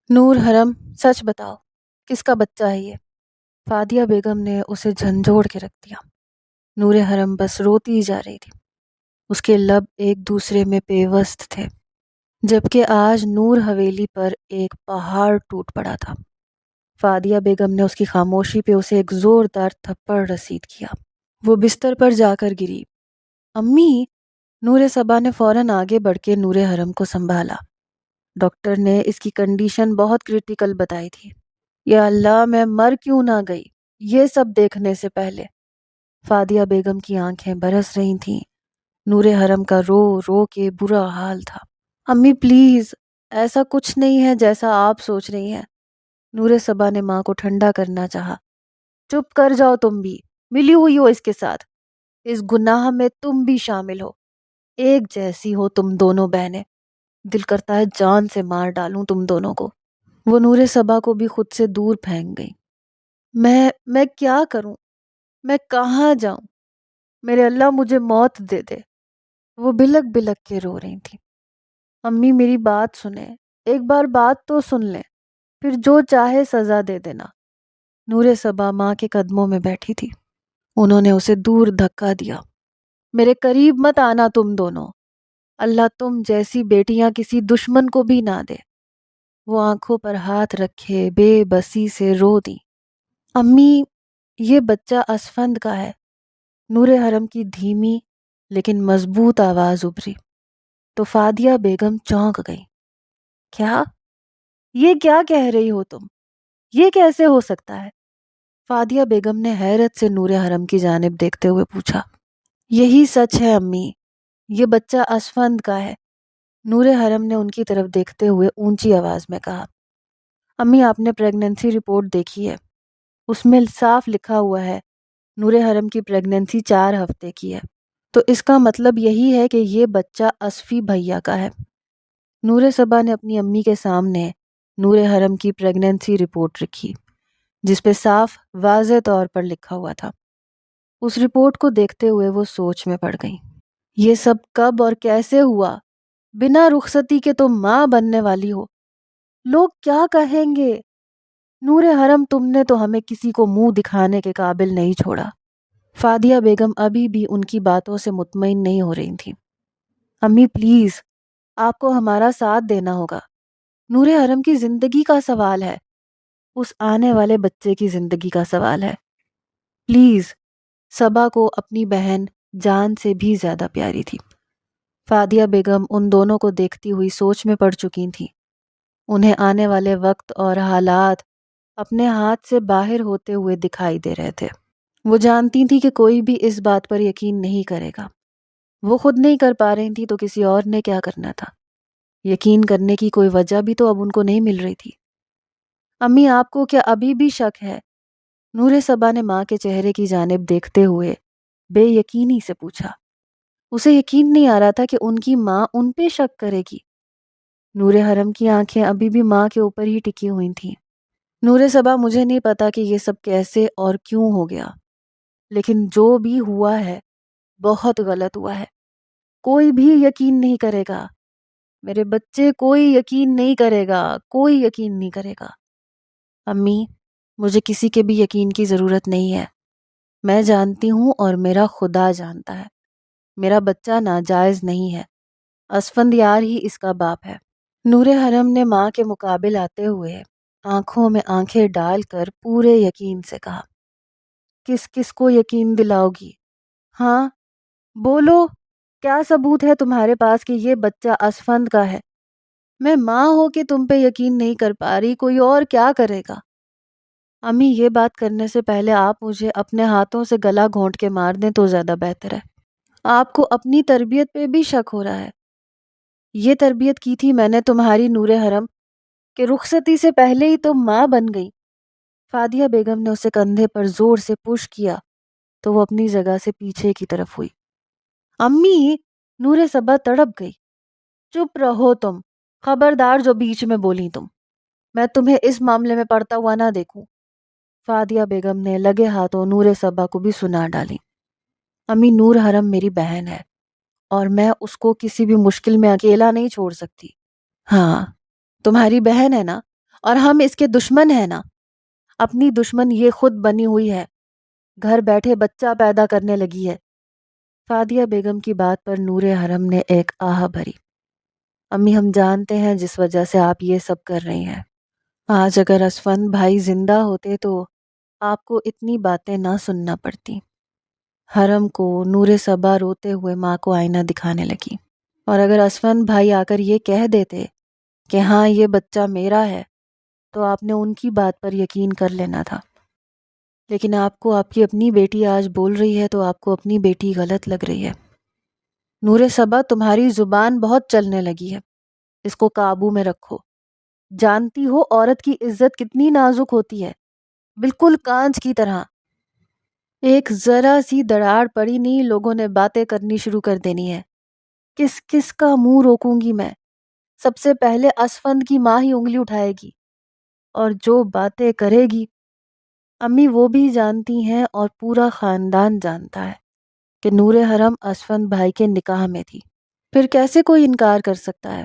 نور حرم، سچ بتاؤ، کس کا بچہ ہے یہ؟ فادیہ بیگم نے اسے جھنجھوڑ کے رکھ دیا۔ نور حرم بس روتی ہی جا رہی تھی۔ اس کے لب ایک دوسرے میں پیوست تھے، جبکہ آج نور حویلی پر ایک پہاڑ ٹوٹ پڑا تھا۔ فادیہ بیگم نے اس کی خاموشی پہ اسے ایک زوردار تھپڑ رسید کیا۔ وہ بستر پر جا کر گری۔ امی! نور صبا نے فوراً آگے بڑھ کے نور حرم کو سنبھالا۔ ڈاکٹر نے اس کی کنڈیشن بہت کریٹیکل بتائی تھی۔ یا اللہ، میں مر کیوں نہ گئی یہ سب دیکھنے سے پہلے۔ فادیہ بیگم کی آنکھیں برس رہی تھیں۔ نور حرم کا رو رو کے برا حال تھا۔ امی پلیز، ایسا کچھ نہیں ہے جیسا آپ سوچ رہی ہیں۔ نور صبا نے ماں کو ٹھنڈا کرنا چاہا۔ چپ کر جاؤ، تم بھی ملی ہوئی ہو اس کے ساتھ۔ اس گناہ میں تم بھی شامل ہو۔ ایک جیسی ہو تم دونوں بہنیں۔ دل کرتا ہے جان سے مار ڈالوں تم دونوں کو۔ وہ نور صبا کو بھی خود سے دور پھینک گئی۔ میں کیا کروں؟ میں کہاں جاؤں؟ میرے اللہ مجھے موت دے دے۔ وہ بلک بلک کے رو رہی تھی۔ امی میری بات سنیں، ایک بار بات تو سن لیں، پھر جو چاہے سزا دے دینا۔ نور صبا ماں کے قدموں میں بیٹھی تھی۔ انہوں نے اسے دور دھکا دیا۔ میرے قریب مت آنا تم دونوں۔ اللہ تم جیسی بیٹیاں کسی دشمن کو بھی نہ دے۔ وہ آنکھوں پر ہاتھ رکھے بے بسی سے رو دی۔ امی، یہ بچہ اسفند کا ہے۔ نور حرم کی دھیمی لیکن مضبوط آواز ابھری تو فادیہ بیگم چونک گئی۔ کیا؟ یہ کیا کہہ رہی ہو تم؟ یہ کیسے ہو سکتا ہے؟ فادیہ بیگم نے حیرت سے نور حرم کی جانب دیکھتے ہوئے پوچھا۔ یہی سچ ہے امی، یہ بچہ اسفند کا ہے۔ نور حرم نے ان کی طرف دیکھتے ہوئے اونچی آواز میں کہا۔ امی، آپ نے پریگننسی رپورٹ دیکھی ہے؟ اس میں صاف لکھا ہوا ہے نور حرم کی پریگننسی 4 ہفتے کی ہے، تو اس کا مطلب یہی ہے کہ یہ بچہ اسفی بھیا کا ہے۔ نور صبا نے اپنی امی کے سامنے نور حرم کی پریگننسی رپورٹ رکھی، جس پہ صاف واضح طور پر لکھا ہوا تھا۔ اس رپورٹ کو دیکھتے ہوئے وہ سوچ میں پڑ گئی۔ یہ سب کب اور کیسے ہوا؟ بنا رخصتی کے تم ماں بننے والی ہو۔ لوگ کیا کہیں گے؟ نور حرم، تم نے تو ہمیں کسی کو منہ دکھانے کے قابل نہیں چھوڑا۔ فادیہ بیگم ابھی بھی ان کی باتوں سے مطمئن نہیں ہو رہی تھی۔ امی پلیز، آپ کو ہمارا ساتھ دینا ہوگا۔ نور حرم کی زندگی کا سوال ہے، اس آنے والے بچے کی زندگی کا سوال ہے۔ پلیز۔ صبا کو اپنی بہن جان سے بھی زیادہ پیاری تھی۔ فادیہ بیگم ان دونوں کو دیکھتی ہوئی سوچ میں پڑ چکی تھیں۔ انہیں آنے والے وقت اور حالات اپنے ہاتھ سے باہر ہوتے ہوئے دکھائی دے رہے تھے۔ وہ جانتی تھی کہ کوئی بھی اس بات پر یقین نہیں کرے گا۔ وہ خود نہیں کر پا رہی تھی تو کسی اور نے کیا کرنا تھا؟ یقین کرنے کی کوئی وجہ بھی تو اب ان کو نہیں مل رہی تھی۔ امی، آپ کو کیا ابھی بھی شک ہے؟ نور صبا نے ماں کے چہرے کی جانب دیکھتے ہوئے بے یقینی سے پوچھا۔ اسے یقین نہیں آ رہا تھا کہ ان کی ماں ان پہ شک کرے گی۔ نور حرم کی آنکھیں ابھی بھی ماں کے اوپر ہی ٹکی ہوئی تھیں۔ نور صبا، مجھے نہیں پتا کہ یہ سب کیسے اور کیوں ہو گیا، لیکن جو بھی ہوا ہے بہت غلط ہوا ہے۔ کوئی بھی یقین نہیں کرے گا، میرے بچے، کوئی یقین نہیں کرے گا، کوئی یقین نہیں کرے گا۔ امی، مجھے کسی کے بھی یقین کی ضرورت نہیں ہے۔ میں جانتی ہوں اور میرا خدا جانتا ہے، میرا بچہ ناجائز نہیں ہے۔ اسفندیار ہی اس کا باپ ہے۔ نور حرم نے ماں کے مقابل آتے ہوئے آنکھوں میں آنکھیں ڈال کر پورے یقین سے کہا۔ کس کس کو یقین دلاؤ گی؟ ہاں بولو، کیا ثبوت ہے تمہارے پاس کہ یہ بچہ اسفند کا ہے؟ میں ماں ہو کہ تم پہ یقین نہیں کر پا رہی، کوئی اور کیا کرے گا؟ امی، یہ بات کرنے سے پہلے آپ مجھے اپنے ہاتھوں سے گلا گھونٹ کے مار دیں تو زیادہ بہتر ہے۔ آپ کو اپنی تربیت پہ بھی شک ہو رہا ہے۔ یہ تربیت کی تھی میں نے تمہاری نور حرم کہ رخصتی سے پہلے ہی تم ماں بن گئی۔ فادیہ بیگم نے اسے کندھے پر زور سے پش کیا تو وہ اپنی جگہ سے پیچھے کی طرف ہوئی۔ امی! نور صبا تڑپ گئی۔ چپ رہو تم، خبردار جو بیچ میں بولی تم، میں تمہیں اس معاملے میں پڑتا ہوا نہ دیکھوں۔ فادیہ بیگم نے لگے ہاتھوں نور صبا کو بھی سنا ڈالی۔ امی، نور حرم میری بہن ہے اور میں اس کو کسی بھی مشکل میں اکیلا نہیں چھوڑ سکتی۔ ہاں، تمہاری بہن ہے نا، اور ہم اس کے دشمن ہیں نا؟ اپنی دشمن یہ خود بنی ہوئی ہے، گھر بیٹھے بچہ پیدا کرنے لگی ہے۔ فادیہ بیگم کی بات پر نور حرم نے ایک آہ بھری۔ امی ہم جانتے ہیں جس وجہ سے آپ یہ سب کر رہی ہیں۔ آج اگر اسفند بھائی زندہ ہوتے تو آپ کو اتنی باتیں نہ سننا پڑتی۔ حرم کو نور صبا روتے ہوئے ماں کو آئینہ دکھانے لگی۔ اور اگر اسفند بھائی آ کر یہ کہہ دیتے کہ ہاں یہ بچہ میرا ہے تو آپ نے ان کی بات پر یقین کر لینا تھا، لیکن آپ کو آپ کی اپنی بیٹی آج بول رہی ہے تو آپ کو اپنی بیٹی غلط لگ رہی ہے۔ نور صبا تمہاری زبان بہت چلنے لگی ہے، اس کو قابو میں رکھو۔ جانتی ہو عورت کی عزت کتنی نازک ہوتی ہے، بالکل کانچ کی طرح۔ ایک ذرا سی دراڑ پڑی نہیں لوگوں نے باتیں کرنی شروع کر دینی ہے۔ کس کس کا منہ روکوں گی میں؟ سب سے پہلے اسفند کی ماں ہی انگلی اٹھائے گی، اور جو باتیں کرے گی امی وہ بھی جانتی ہیں اور پورا خاندان جانتا ہے کہ نور حرم اسفند بھائی کے نکاح میں تھی۔ پھر کیسے کوئی انکار کر سکتا ہے؟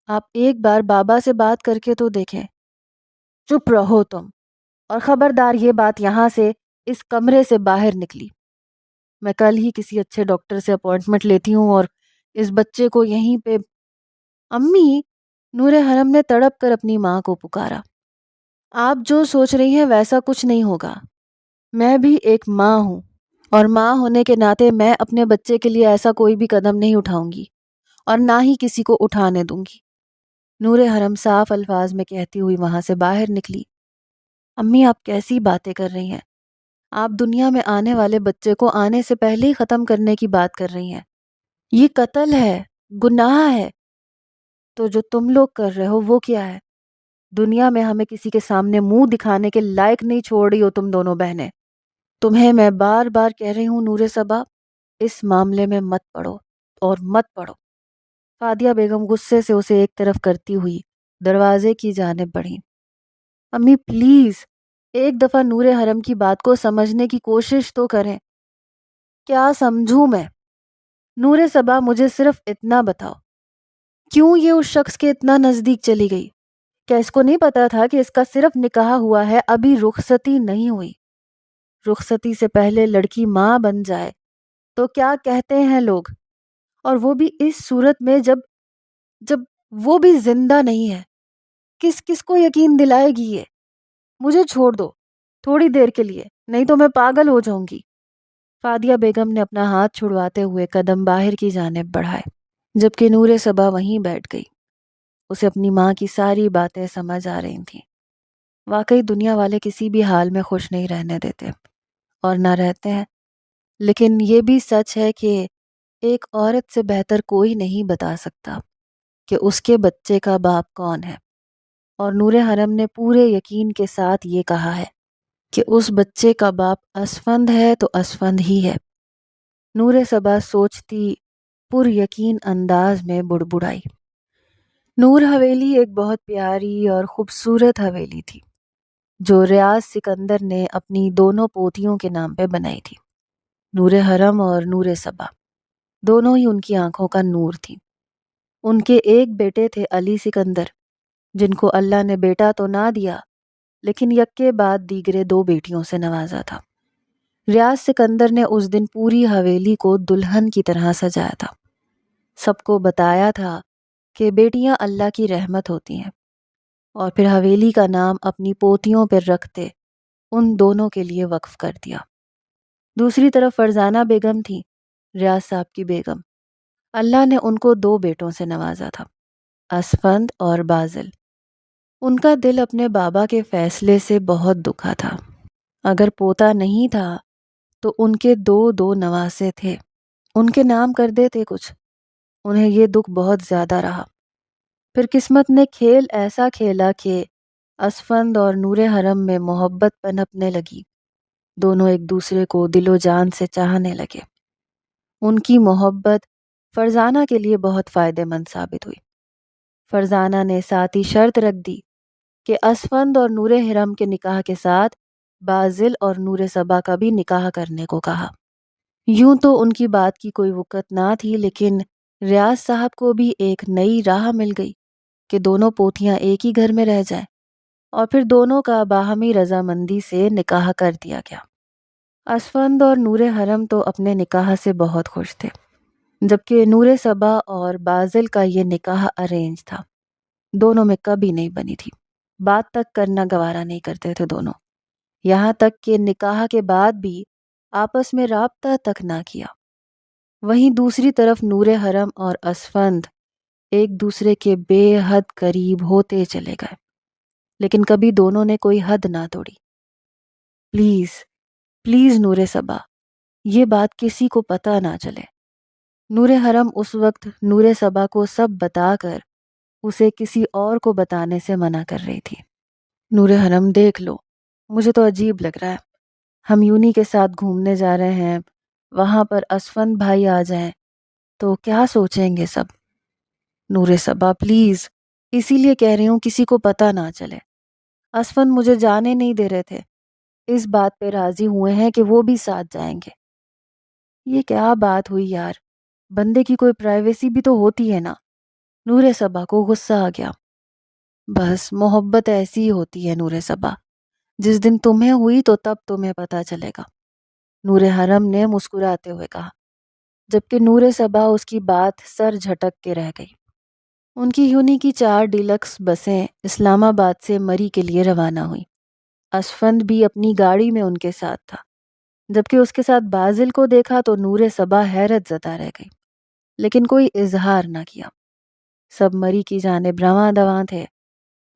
آپ ایک بار بابا سے بات کر کے تو دیکھیں۔ چپ رہو تم، اور خبردار یہ بات یہاں سے اس کمرے سے باہر نکلی۔ میں کل ہی کسی اچھے ڈاکٹر سے اپوائنٹمنٹ لیتی ہوں اور اس بچے کو یہیں پہ۔ امی، نور حرم نے تڑپ کر اپنی ماں کو پکارا۔ آپ جو سوچ رہی ہیں ویسا کچھ نہیں ہوگا۔ میں بھی ایک ماں ہوں، اور ماں ہونے کے ناطے میں اپنے بچے کے لیے ایسا کوئی بھی قدم نہیں اٹھاؤں گی، اور نہ ہی کسی کو اٹھانے دوں گی۔ نور حرم صاف الفاظ میں کہتی ہوئی وہاں سے باہر نکلی۔ امی آپ کیسی باتیں کر رہی ہیں؟ آپ دنیا میں آنے والے بچے کو آنے سے پہلے ہی ختم کرنے کی بات کر رہی ہیں۔ یہ قتل ہے، گناہ ہے۔ تو جو تم لوگ کر رہے ہو وہ کیا ہے؟ دنیا میں ہمیں کسی کے سامنے منہ دکھانے کے لائق نہیں چھوڑ رہی ہو تم دونوں بہنیں۔ تمہیں میں بار بار کہہ رہی ہوں نور صبا، اس معاملے میں مت پڑو اور مت پڑو۔ فادیہ بیگم غصے سے اسے ایک طرف کرتی ہوئی دروازے کی جانب بڑھی۔ امی پلیز ایک دفعہ نور حرم کی بات کو سمجھنے کی کوشش تو کریں۔ کیا سمجھوں میں؟ نور صبا مجھے صرف اتنا بتاؤ، کیوں یہ اس شخص کے اتنا نزدیک چلی گئی؟ کیا اس کو نہیں پتا تھا کہ اس کا صرف نکاح ہوا ہے، ابھی رخصتی نہیں ہوئی؟ رخصتی سے پہلے لڑکی ماں بن جائے تو کیا کہتے ہیں لوگ، اور وہ بھی اس صورت میں جب وہ بھی زندہ نہیں ہے۔ کس کس کو یقین دلائے گی یہ؟ مجھے چھوڑ دو تھوڑی دیر کے لیے، نہیں تو میں پاگل ہو جاؤں گی۔ فادیہ بیگم نے اپنا ہاتھ چھڑواتے ہوئے قدم باہر کی جانب بڑھائے، جبکہ نور صبا وہیں بیٹھ گئی۔ اسے اپنی ماں کی ساری باتیں سمجھ آ رہی تھیں۔ واقعی دنیا والے کسی بھی حال میں خوش نہیں رہنے دیتے، اور نہ رہتے ہیں، لیکن یہ بھی سچ ہے کہ ایک عورت سے بہتر کوئی نہیں بتا سکتا کہ اس کے بچے کا باپ کون ہے۔ اور نور حرم نے پورے یقین کے ساتھ یہ کہا ہے کہ اس بچے کا باپ اسفند ہے تو اسفند ہی ہے۔ نور صبا سوچتی پر یقین انداز میں بڑبڑائی۔ نور حویلی ایک بہت پیاری اور خوبصورت حویلی تھی جو ریاض سکندر نے اپنی دونوں پوتیوں کے نام پہ بنائی تھی، نور حرم اور نور صبا۔ دونوں ہی ان کی آنکھوں کا نور تھی۔ ان کے ایک بیٹے تھے علی سکندر، جن کو اللہ نے بیٹا تو نہ دیا لیکن یکے بعد دیگرے دو بیٹیوں سے نوازا تھا۔ ریاض سکندر نے اس دن پوری حویلی کو دلہن کی طرح سجایا تھا، سب کو بتایا تھا کہ بیٹیاں اللہ کی رحمت ہوتی ہیں، اور پھر حویلی کا نام اپنی پوتیوں پر رکھتے ان دونوں کے لیے وقف کر دیا۔ دوسری طرف فرزانہ بیگم تھی، ریاض صاحب کی بیگم۔ اللہ نے ان کو دو بیٹوں سے نوازا تھا، اسفند اور بازل۔ ان کا دل اپنے بابا کے فیصلے سے بہت دکھا تھا۔ اگر پوتا نہیں تھا تو ان کے دو دو نواسے تھے، ان کے نام کر دیتے کچھ۔ انہیں یہ دکھ بہت زیادہ رہا۔ پھر قسمت نے کھیل ایسا کھیلا کہ اسفند اور نور حرم میں محبت پنپنے لگی۔ دونوں ایک دوسرے کو دل و جان سے چاہنے لگے۔ ان کی محبت فرزانہ کے لیے بہت فائدہ مند ثابت ہوئی۔ فرزانہ نے ساتھ ہی شرط رکھ دی کہ اسفند اور نور حرم کے نکاح کے ساتھ بازل اور نور صبا کا بھی نکاح کرنے کو کہا۔ یوں تو ان کی بات کی کوئی وقت نہ تھی، لیکن ریاض صاحب کو بھی ایک نئی راہ مل گئی کہ دونوں پوتیاں ایک ہی گھر میں رہ جائیں۔ اور پھر دونوں کا باہمی رضامندی سے نکاح کر دیا گیا۔ اسفند اور نور حرم تو اپنے نکاح سے بہت خوش تھے، جبکہ نور صبا اور بازل کا یہ نکاح ارینج تھا۔ دونوں میں کبھی نہیں بنی تھی، بات تک کرنا گوارا نہیں کرتے تھے دونوں، یہاں تک کہ نکاح کے بعد بھی آپس میں رابطہ تک نہ کیا۔ وہیں دوسری طرف نور حرم اور اسفند ایک دوسرے کے بے حد قریب ہوتے چلے گئے، لیکن کبھی دونوں نے کوئی حد نہ توڑی۔ پلیز پلیز نور صبا، یہ بات کسی کو پتہ نہ چلے۔ نور حرم اس وقت نور صبا کو سب بتا کر اسے کسی اور کو بتانے سے منع کر رہی تھی۔ نور حرم دیکھ لو، مجھے تو عجیب لگ رہا ہے، ہم یونی کے ساتھ گھومنے جا رہے ہیں، وہاں پر اسفند بھائی آ جائیں تو کیا سوچیں گے سب؟ نور صبا پلیز، اسی لیے کہہ رہی ہوں کسی کو پتہ نہ چلے۔ اسفند مجھے جانے نہیں دے رہے تھے، اس بات پہ راضی ہوئے ہیں کہ وہ بھی ساتھ جائیں گے۔ یہ کیا بات ہوئی یار، بندے کی کوئی پرائیویسی بھی تو ہوتی ہے نا۔ نور صبا کو غصہ آ گیا۔ بس محبت ایسی ہی ہوتی ہے نور صبا، جس دن تمہیں ہوئی تو تب تمہیں پتہ چلے گا، نور حرم نے مسکراتے ہوئے کہا، جبکہ نور صبا اس کی بات سر جھٹک کے رہ گئی۔ ان کی یونی کی 4 ڈیلکس بسیں اسلام آباد سے مری کے لیے روانہ ہوئیں۔ اسفند بھی اپنی گاڑی میں ان کے ساتھ تھا، جبکہ اس کے ساتھ بازل کو دیکھا تو نور صبا حیرت زدہ رہ گئی، لیکن کوئی اظہار نہ کیا۔ سب مری کی جانب رواں دواں تھے۔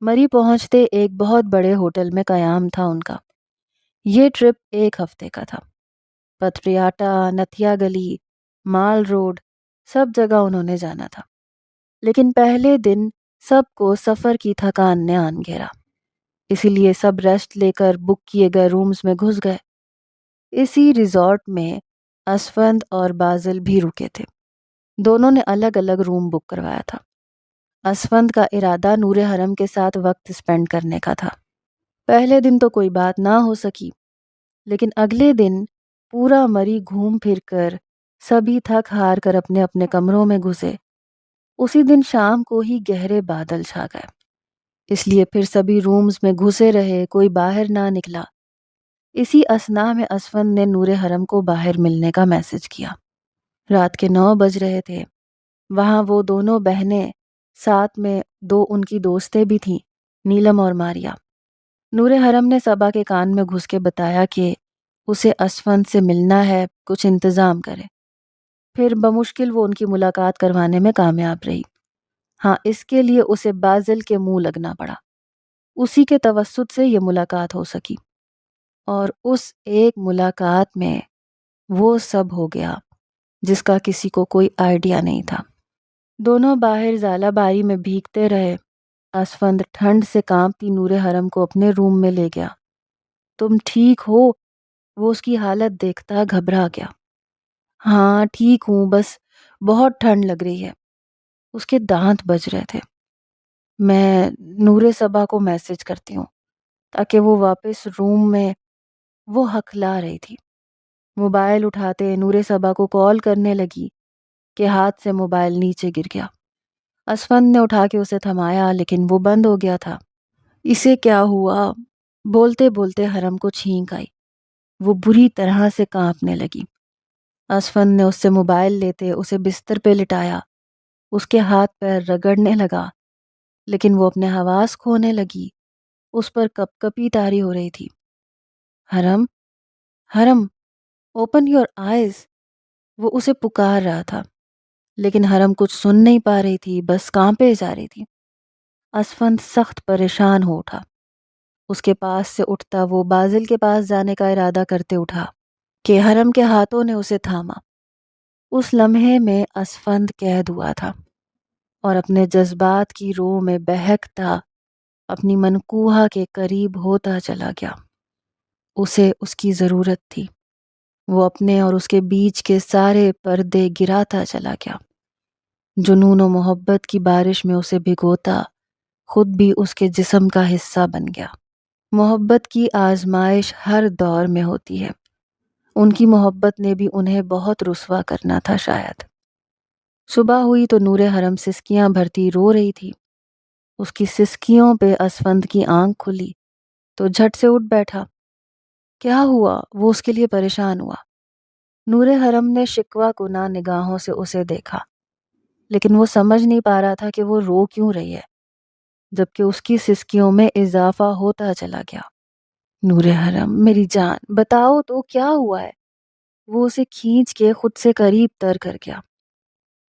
مری پہنچتے ایک بہت بڑے ہوٹل میں قیام تھا ان کا۔ یہ ٹرپ 1 ہفتے کا تھا۔ پتریاٹا، نتھیا گلی، مال روڈ، سب جگہ انہوں نے جانا تھا، لیکن پہلے دن سب کو سفر کی تھکان نے آن گھیرا، اسی لیے سب ریسٹ لے کر بک کیے گئے رومز میں گھس گئے۔ اسی ریزورٹ میں اسفند اور بازل بھی رکے تھے، دونوں نے الگ الگ روم بک کروایا تھا۔ اسفند کا ارادہ نور حرم کے ساتھ وقت سپینڈ کرنے کا تھا۔ پہلے دن تو کوئی بات نہ ہو سکی، لیکن اگلے دن پورا مری گھوم پھر کر سبھی تھک ہار کر اپنے اپنے کمروں میں گھسے۔ اسی دن شام کو ہی گہرے بادل چھا گئے، اس لیے پھر سبھی رومز میں گھسے رہے، کوئی باہر نہ نکلا۔ اسی اثناء میں اسفند نے نور حرم کو باہر ملنے کا میسج کیا۔ رات کے 9 بج رہے تھے۔ وہاں وہ دونوں بہنیں، ساتھ میں 2 ان کی دوستیں بھی تھیں، نیلم اور ماریا۔ نور حرم نے صبا کے کان میں گھس کے بتایا کہ اسے اسفند سے ملنا ہے، کچھ انتظام کرے۔ پھر بمشکل وہ ان کی ملاقات کروانے میں کامیاب رہی۔ ہاں، اس کے لیے اسے بازل کے منہ لگنا پڑا، اسی کے توسط سے یہ ملاقات ہو سکی، اور اس ایک ملاقات میں وہ سب ہو گیا جس کا کسی کو کوئی آئیڈیا نہیں تھا۔ دونوں باہر زالہ باری میں بھیگتے رہے۔ اسفند ٹھنڈ سے کانپتی نور حرم کو اپنے روم میں لے گیا۔ تم ٹھیک ہو؟ وہ اس کی حالت دیکھتا گھبرا گیا۔ ہاں ٹھیک ہوں، بس بہت ٹھنڈ لگ رہی ہے۔ اس کے دانت بج رہے تھے۔ میں نور صبا کو میسج کرتی ہوں تاکہ وہ واپس روم میں، وہ ہکلا رہی تھی۔ موبائل اٹھاتے نور صبا کو کال کرنے لگی کہ ہاتھ سے موبائل نیچے گر گیا۔ اسفند نے اٹھا کے اسے تھمایا، لیکن وہ بند ہو گیا تھا۔ اسے کیا ہوا؟ بولتے بولتے حرم کو چھینک آئی، وہ بری طرح سے کانپنے لگی۔ اسفند نے اس سے موبائل لیتے اسے بستر پہ لٹایا، اس کے ہاتھ پیر رگڑنے لگا، لیکن وہ اپنے حواس کھونے لگی، اس پر کپ کپی طاری ہو رہی تھی۔ حرم، حرم، اوپن یور آئیز، وہ اسے پکار رہا تھا، لیکن حرم کچھ سن نہیں پا رہی تھی، بس کانپے جا رہی تھی۔ اسفند سخت پریشان ہو اٹھا۔ اس کے پاس سے اٹھتا وہ بازل کے پاس جانے کا ارادہ کرتے اٹھا کہ حرم کے ہاتھوں نے اسے تھاما۔ اس لمحے میں اسفند قید ہوا تھا اور اپنے جذبات کی رو میں بہکتا اپنی منقوہہ کے قریب ہوتا چلا گیا۔ اسے اس کی ضرورت تھی۔ وہ اپنے اور اس کے بیچ کے سارے پردے گراتا چلا گیا۔ جنون و محبت کی بارش میں اسے بھگوتا خود بھی اس کے جسم کا حصہ بن گیا۔ محبت کی آزمائش ہر دور میں ہوتی ہے۔ ان کی محبت نے بھی انہیں بہت رسوا کرنا تھا شاید۔ صبح ہوئی تو نور حرم سسکیاں بھرتی رو رہی تھی۔ اس کی سسکیوں پہ اسفند کی آنکھ کھلی تو جھٹ سے اٹھ بیٹھا۔ کیا ہوا؟ وہ اس کے لیے پریشان ہوا۔ نور حرم نے شکوہ کناں نگاہوں سے اسے دیکھا، لیکن وہ سمجھ نہیں پا رہا تھا کہ وہ رو کیوں رہی ہے، جبکہ اس کی سسکیوں میں اضافہ ہوتا چلا گیا۔ نور حرم میری جان بتاؤ تو کیا ہوا ہے؟ وہ اسے کھینچ کے خود سے قریب تر کر گیا۔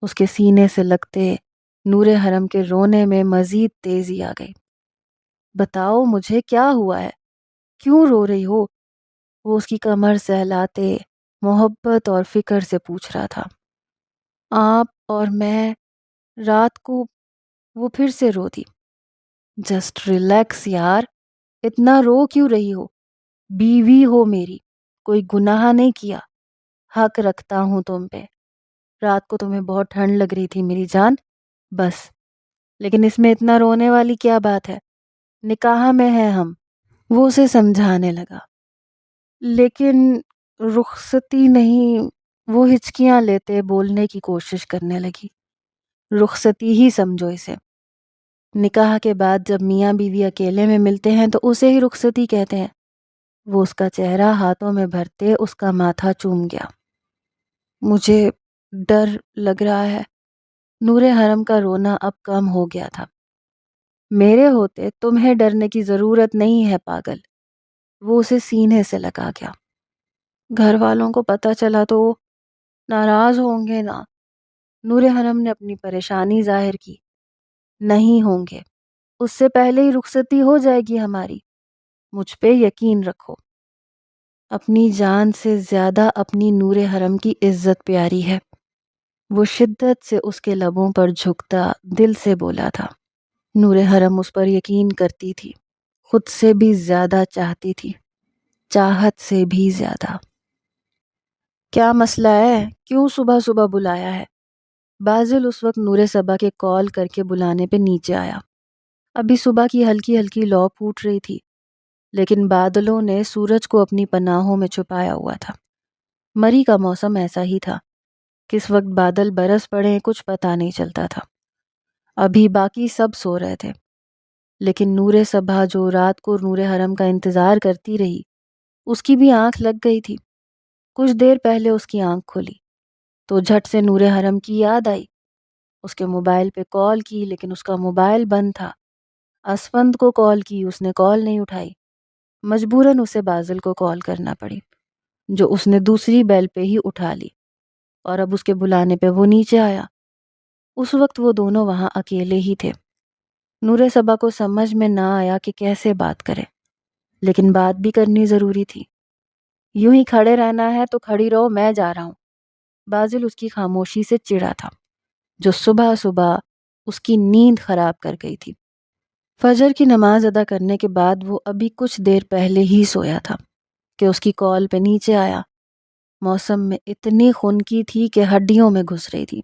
اس کے سینے سے لگتے نور حرم کے رونے میں مزید تیزی آ گئی۔ بتاؤ مجھے کیا ہوا ہے؟ کیوں رو رہی ہو؟ وہ اس کی کمر سہلاتے محبت اور فکر سے پوچھ رہا تھا۔ آپ اور میں رات کو، وہ پھر سے رو دی۔ جسٹ ریلیکس یار، اتنا رو کیوں رہی ہو؟ بیوی ہو میری، کوئی گناہ نہیں کیا، حق رکھتا ہوں تم پہ۔ رات کو تمہیں بہت ٹھنڈ لگ رہی تھی میری جان، بس، لیکن اس میں اتنا رونے والی کیا بات ہے؟ نکاح میں ہے ہم۔ وہ اسے سمجھانے لگا، لیکن رخصتی نہیں۔ وہ ہچکیاں لیتے بولنے کی کوشش کرنے لگی۔ رخصتی ہی سمجھو اسے۔ نکاح کے بعد جب میاں بیوی اکیلے میں ملتے ہیں تو اسے ہی رخصتی کہتے ہیں۔ وہ اس کا چہرہ ہاتھوں میں بھرتے اس کا ماتھا چوم گیا۔ مجھے ڈر لگ رہا ہے۔ نور حرم کا رونا اب کم ہو گیا تھا۔ میرے ہوتے تمہیں ڈرنے کی ضرورت نہیں ہے پاگل۔ وہ اسے سینے سے لگا گیا۔ گھر والوں کو پتہ چلا تو ناراض ہوں گے نا؟ نور حرم نے اپنی پریشانی ظاہر کی۔ نہیں ہوں گے، اس سے پہلے ہی رخصتی ہو جائے گی ہماری، مجھ پہ یقین رکھو۔ اپنی جان سے زیادہ اپنی نور حرم کی عزت پیاری ہے۔ وہ شدت سے اس کے لبوں پر جھکتا دل سے بولا تھا۔ نور حرم اس پر یقین کرتی تھی، خود سے بھی زیادہ چاہتی تھی، چاہت سے بھی زیادہ۔ کیا مسئلہ ہے؟ کیوں صبح صبح بلایا ہے؟ بازل اس وقت نور صبا کے کال کر کے بلانے پہ نیچے آیا۔ ابھی صبح کی ہلکی ہلکی لو پھوٹ رہی تھی، لیکن بادلوں نے سورج کو اپنی پناہوں میں چھپایا ہوا تھا۔ مری کا موسم ایسا ہی تھا، کس وقت بادل برس پڑے کچھ پتہ نہیں چلتا تھا۔ ابھی باقی سب سو رہے تھے، لیکن نور صبا جو رات کو نور حرم کا انتظار کرتی رہی، اس کی بھی آنکھ لگ گئی تھی۔ کچھ دیر پہلے اس کی آنکھ کھلی تو جھٹ سے نور حرم کی یاد آئی۔ اس کے موبائل پہ کال کی، لیکن اس کا موبائل بند تھا۔ اسفند کو کال کی، اس نے کال نہیں اٹھائی۔ مجبوراً اسے بازل کو کال کرنا پڑی، جو اس نے دوسری بیل پہ ہی اٹھا لی، اور اب اس کے بلانے پہ وہ نیچے آیا۔ اس وقت وہ دونوں وہاں اکیلے ہی تھے۔ نور صبا کو سمجھ میں نہ آیا کہ کیسے بات کرے، لیکن بات بھی کرنی ضروری تھی۔ یوں ہی کھڑے رہنا ہے تو کھڑی رہو، میں جا رہا ہوں۔ بازل اس کی خاموشی سے چڑا تھا، جو صبح صبح اس کی نیند خراب کر گئی تھی۔ فجر کی نماز ادا کرنے کے بعد وہ ابھی کچھ دیر پہلے ہی سویا تھا کہ اس کی کال پہ نیچے آیا۔ موسم میں اتنی خنکی تھی کہ ہڈیوں میں گھس رہی تھی۔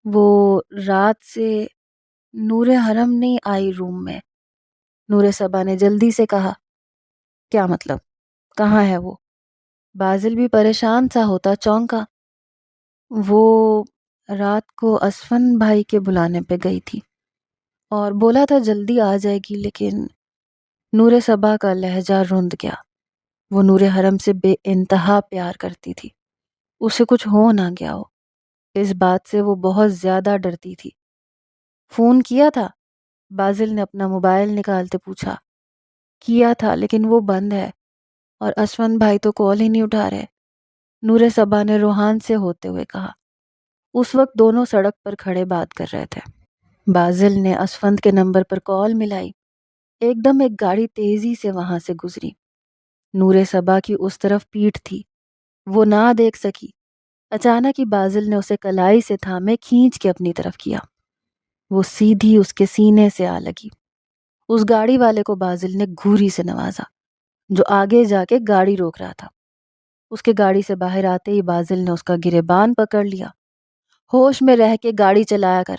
وہ رات سے نور حرم نہیں آئی روم میں؟ نور صبا نے جلدی سے کہا۔ کیا مطلب؟ کہاں ہے وہ؟ بازل بھی پریشان سا ہوتا چونکا۔ وہ رات کو اسفن بھائی کے بلانے پہ گئی تھی اور بولا تھا جلدی آ جائے گی، لیکن نور صبا کا لہجہ رند گیا۔ وہ نور حرم سے بے انتہا پیار کرتی تھی، اسے کچھ ہو نہ گیا ہو، اس بات سے وہ بہت زیادہ ڈرتی تھی۔ فون کیا تھا؟ بازل نے اپنا موبائل نکالتے پوچھا۔ کیا تھا، لیکن وہ بند ہے، اور اسفن بھائی تو کال ہی نہیں اٹھا رہے، نور صبا نے روحان سے ہوتے ہوئے کہا۔ اس وقت دونوں سڑک پر کھڑے بات کر رہے تھے۔ بازل نے اسفند کے نمبر پر کال ملائی۔ ایک دم ایک گاڑی تیزی سے وہاں سے گزری۔ نور صبا کی اس طرف پیٹھ تھی، وہ نہ دیکھ سکی۔ اچانک ہی بازل نے اسے کلائی سے تھامے کھینچ کے اپنی طرف کیا۔ وہ سیدھی اس کے سینے سے آ لگی۔ اس گاڑی والے کو بازل نے گھوری سے نوازا، جو آگے جا کے گاڑی روک رہا تھا۔ اس کے گاڑی سے باہر آتے ہی بازل نے اس کا گریبان پکڑ لیا۔ ہوش میں رہ کے گاڑی چلایا کر،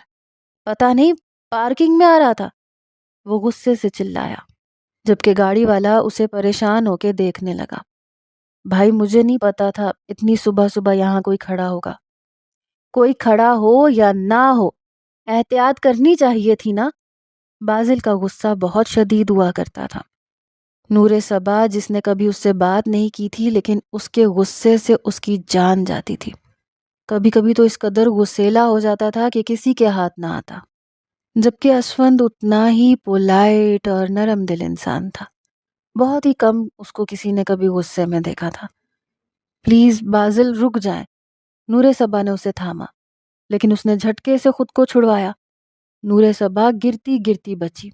پتہ نہیں پارکنگ میں آ رہا تھا، وہ غصے سے چلایا، جبکہ گاڑی والا اسے پریشان ہو کے دیکھنے لگا۔ بھائی مجھے نہیں پتا تھا اتنی صبح صبح یہاں کوئی کھڑا ہوگا۔ کوئی کھڑا ہو یا نہ ہو، احتیاط کرنی چاہیے تھی نا۔ بازل کا غصہ بہت شدید ہوا کرتا تھا۔ نور صبا جس نے کبھی اس سے بات نہیں کی تھی، لیکن اس کے غصے سے اس کی جان جاتی تھی۔ کبھی کبھی تو اس قدر غصیلا ہو جاتا تھا کہ کسی کے ہاتھ نہ آتا، جبکہ اسفند اتنا ہی پولائٹ اور نرم دل انسان تھا۔ بہت ہی کم اس کو کسی نے کبھی غصے میں دیکھا تھا۔ پلیز بازل رک جائیں، نور صبا نے اسے تھاما، لیکن اس نے جھٹکے سے خود کو چھڑوایا۔ نور صبا گرتی گرتی بچی۔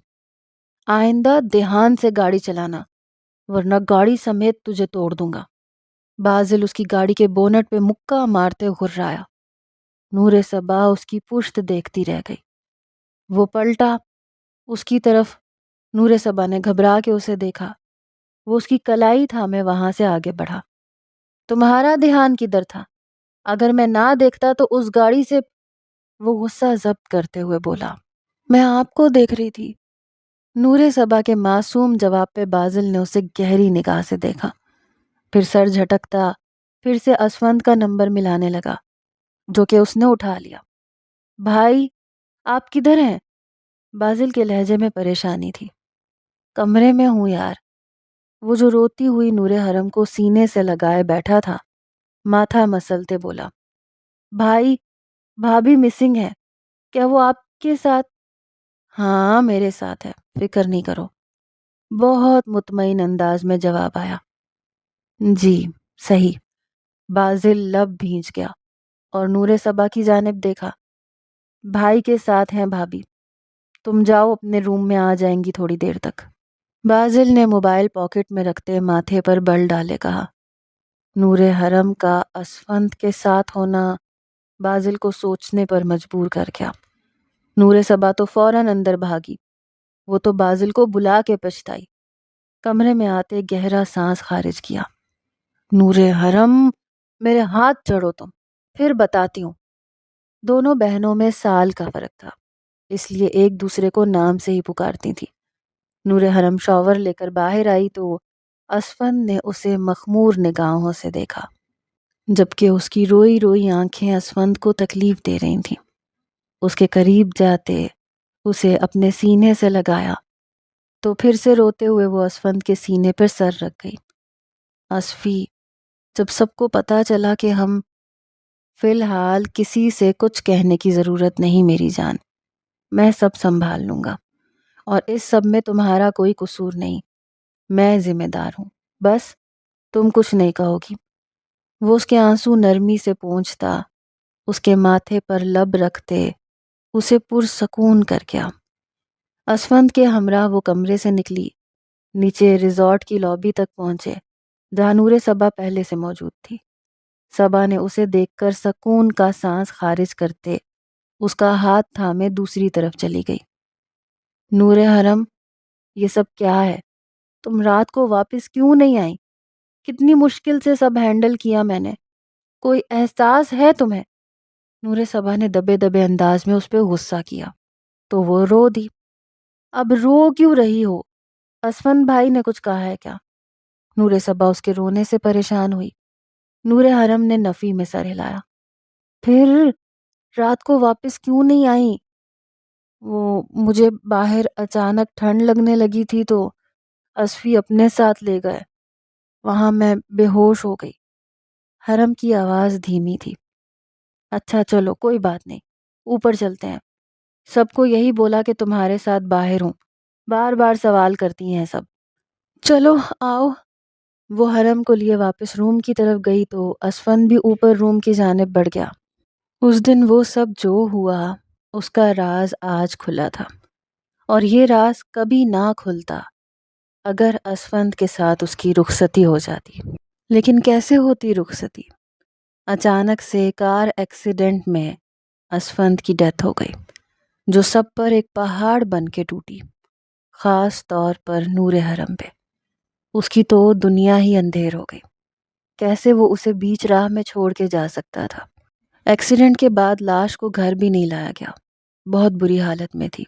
آئندہ دھیان سے گاڑی چلانا، ورنہ گاڑی سمیت تجھے توڑ دوں گا۔ بازل اس کی گاڑی کے بونٹ پہ مکہ مارتے غرایا۔ نور صبا اس کی پشت دیکھتی رہ گئی۔ وہ پلٹا اس کی طرف۔ نور صبا نے گھبرا کے اسے دیکھا۔ وہ اس کی کلائی تھامے وہاں سے آگے بڑھا۔ تمہارا دھیان کدھر تھا؟ اگر میں نہ دیکھتا تو اس گاڑی سے، وہ غصہ ضبط کرتے ہوئے بولا، میں آپ کو دیکھ رہی تھی۔ نور صبا کے معصوم جواب پہ بازل نے اسے گہری نگاہ سے دیکھا، پھر سر جھٹکتا پھر سے اسفند کا نمبر ملانے لگا، جو کہ اس نے اٹھا لیا۔ بھائی آپ کدھر ہیں؟ بازل کے لہجے میں پریشانی تھی۔ کمرے میں ہوں یار۔ وہ جو روتی ہوئی نور حرم کو سینے سے لگائے بیٹھا تھا ماتھا مسلتے بولا، بھائی بھابھی مسنگ ہے، کیا وہ آپ کے ساتھ؟ ہاں میرے ساتھ ہے، فکر نہیں کرو، بہت مطمئن انداز میں جواب آیا۔ جی صحیح۔ بازل لب بھینچ گیا اور نور صبا کی جانب دیکھا۔ بھائی کے ساتھ ہیں بھابھی، تم جاؤ اپنے روم میں، آ جائیں گی تھوڑی دیر تک۔ بازل نے موبائل پاکٹ میں رکھتے ماتھے پر بل ڈالے کہا۔ نور حرم کا اسفند کے ساتھ ہونا بازل کو سوچنے پر مجبور کر گیا۔ نور صبا تو فوراً اندر بھاگی۔ وہ تو بازل کو بلا کے پچھتائی۔ کمرے میں آتے گہرا سانس خارج کیا۔ نور حرم میرے ہاتھ چڑھو تم، پھر بتاتی ہوں۔ دونوں بہنوں میں سال کا فرق تھا، اس لیے ایک دوسرے کو نام سے ہی پکارتی تھی۔ نور حرم شاور لے کر باہر آئی تو اسفند نے اسے مخمور نگاہوں سے دیکھا، جبکہ اس کی روئی روئی آنکھیں اسفند کو تکلیف دے رہی تھیں۔ اس کے قریب جاتے اسے اپنے سینے سے لگایا تو پھر سے روتے ہوئے وہ اسفند کے سینے پر سر رکھ گئی۔ اسفی، جب سب کو پتا چلا کہ ہم، فی الحال کسی سے کچھ کہنے کی ضرورت نہیں میری جان، میں سب سنبھال لوں گا، اور اس سب میں تمہارا کوئی قصور نہیں، میں ذمہ دار ہوں، بس تم کچھ نہیں کہو گی۔ وہ اس کے آنسو نرمی سے پونچھتا، اس کے ماتھے پر لب رکھتے اسے پرسکون کر گیا۔ اسفند کے ہمراہ وہ کمرے سے نکلی، نیچے ریزورٹ کی لابی تک پہنچے جہاں نور صبا پہلے سے موجود تھی۔ صبا نے اسے دیکھ کر سکون کا سانس خارج کرتے اس کا ہاتھ تھامے دوسری طرف چلی گئی۔ نور حرم، یہ سب کیا ہے؟ تم رات کو واپس کیوں نہیں آئی؟ کتنی مشکل سے سب ہینڈل کیا میں نے، کوئی احساس ہے تمہیں؟ نور صبا نے دبے دبے انداز میں اس پہ غصہ کیا تو وہ رو دی۔ اب رو کیوں رہی ہو؟ اسفند بھائی نے کچھ کہا ہے کیا؟ نور صبا اس کے رونے سے پریشان ہوئی۔ نور حرم نے نفی میں سر ہلایا۔ پھر رات کو واپس کیوں نہیں آئی؟ وہ مجھے باہر اچانک ٹھنڈ لگنے لگی تھی تو اسفی اپنے ساتھ لے گئے، وہاں میں بے ہوش ہو گئی۔ حرم کی آواز دھیمی تھی۔ اچھا چلو کوئی بات نہیں، اوپر چلتے ہیں، سب کو یہی بولا کہ تمہارے ساتھ باہر ہوں، بار بار سوال کرتی ہیں سب۔ چلو آؤ۔ وہ حرم کو لیے واپس روم کی طرف گئی تو اسفند بھی اوپر روم کی جانب بڑھ گیا۔ اس دن وہ سب جو ہوا اس کا راز آج کھلا تھا، اور یہ راز کبھی نہ کھلتا اگر اسفند کے ساتھ اس کی رخصتی ہو جاتی۔ لیکن کیسے ہوتی رخصتی؟ اچانک سے کار ایکسیڈنٹ میں اسفند کی ڈیتھ ہو گئی، جو سب پر ایک پہاڑ بن کے ٹوٹی، خاص طور پر نور حرم پہ۔ اس کی تو دنیا ہی اندھیر ہو گئی۔ کیسے وہ اسے بیچ راہ میں چھوڑ کے جا سکتا تھا؟ ایکسیڈنٹ کے بعد لاش کو گھر بھی نہیں لایا گیا، بہت بری حالت میں تھی،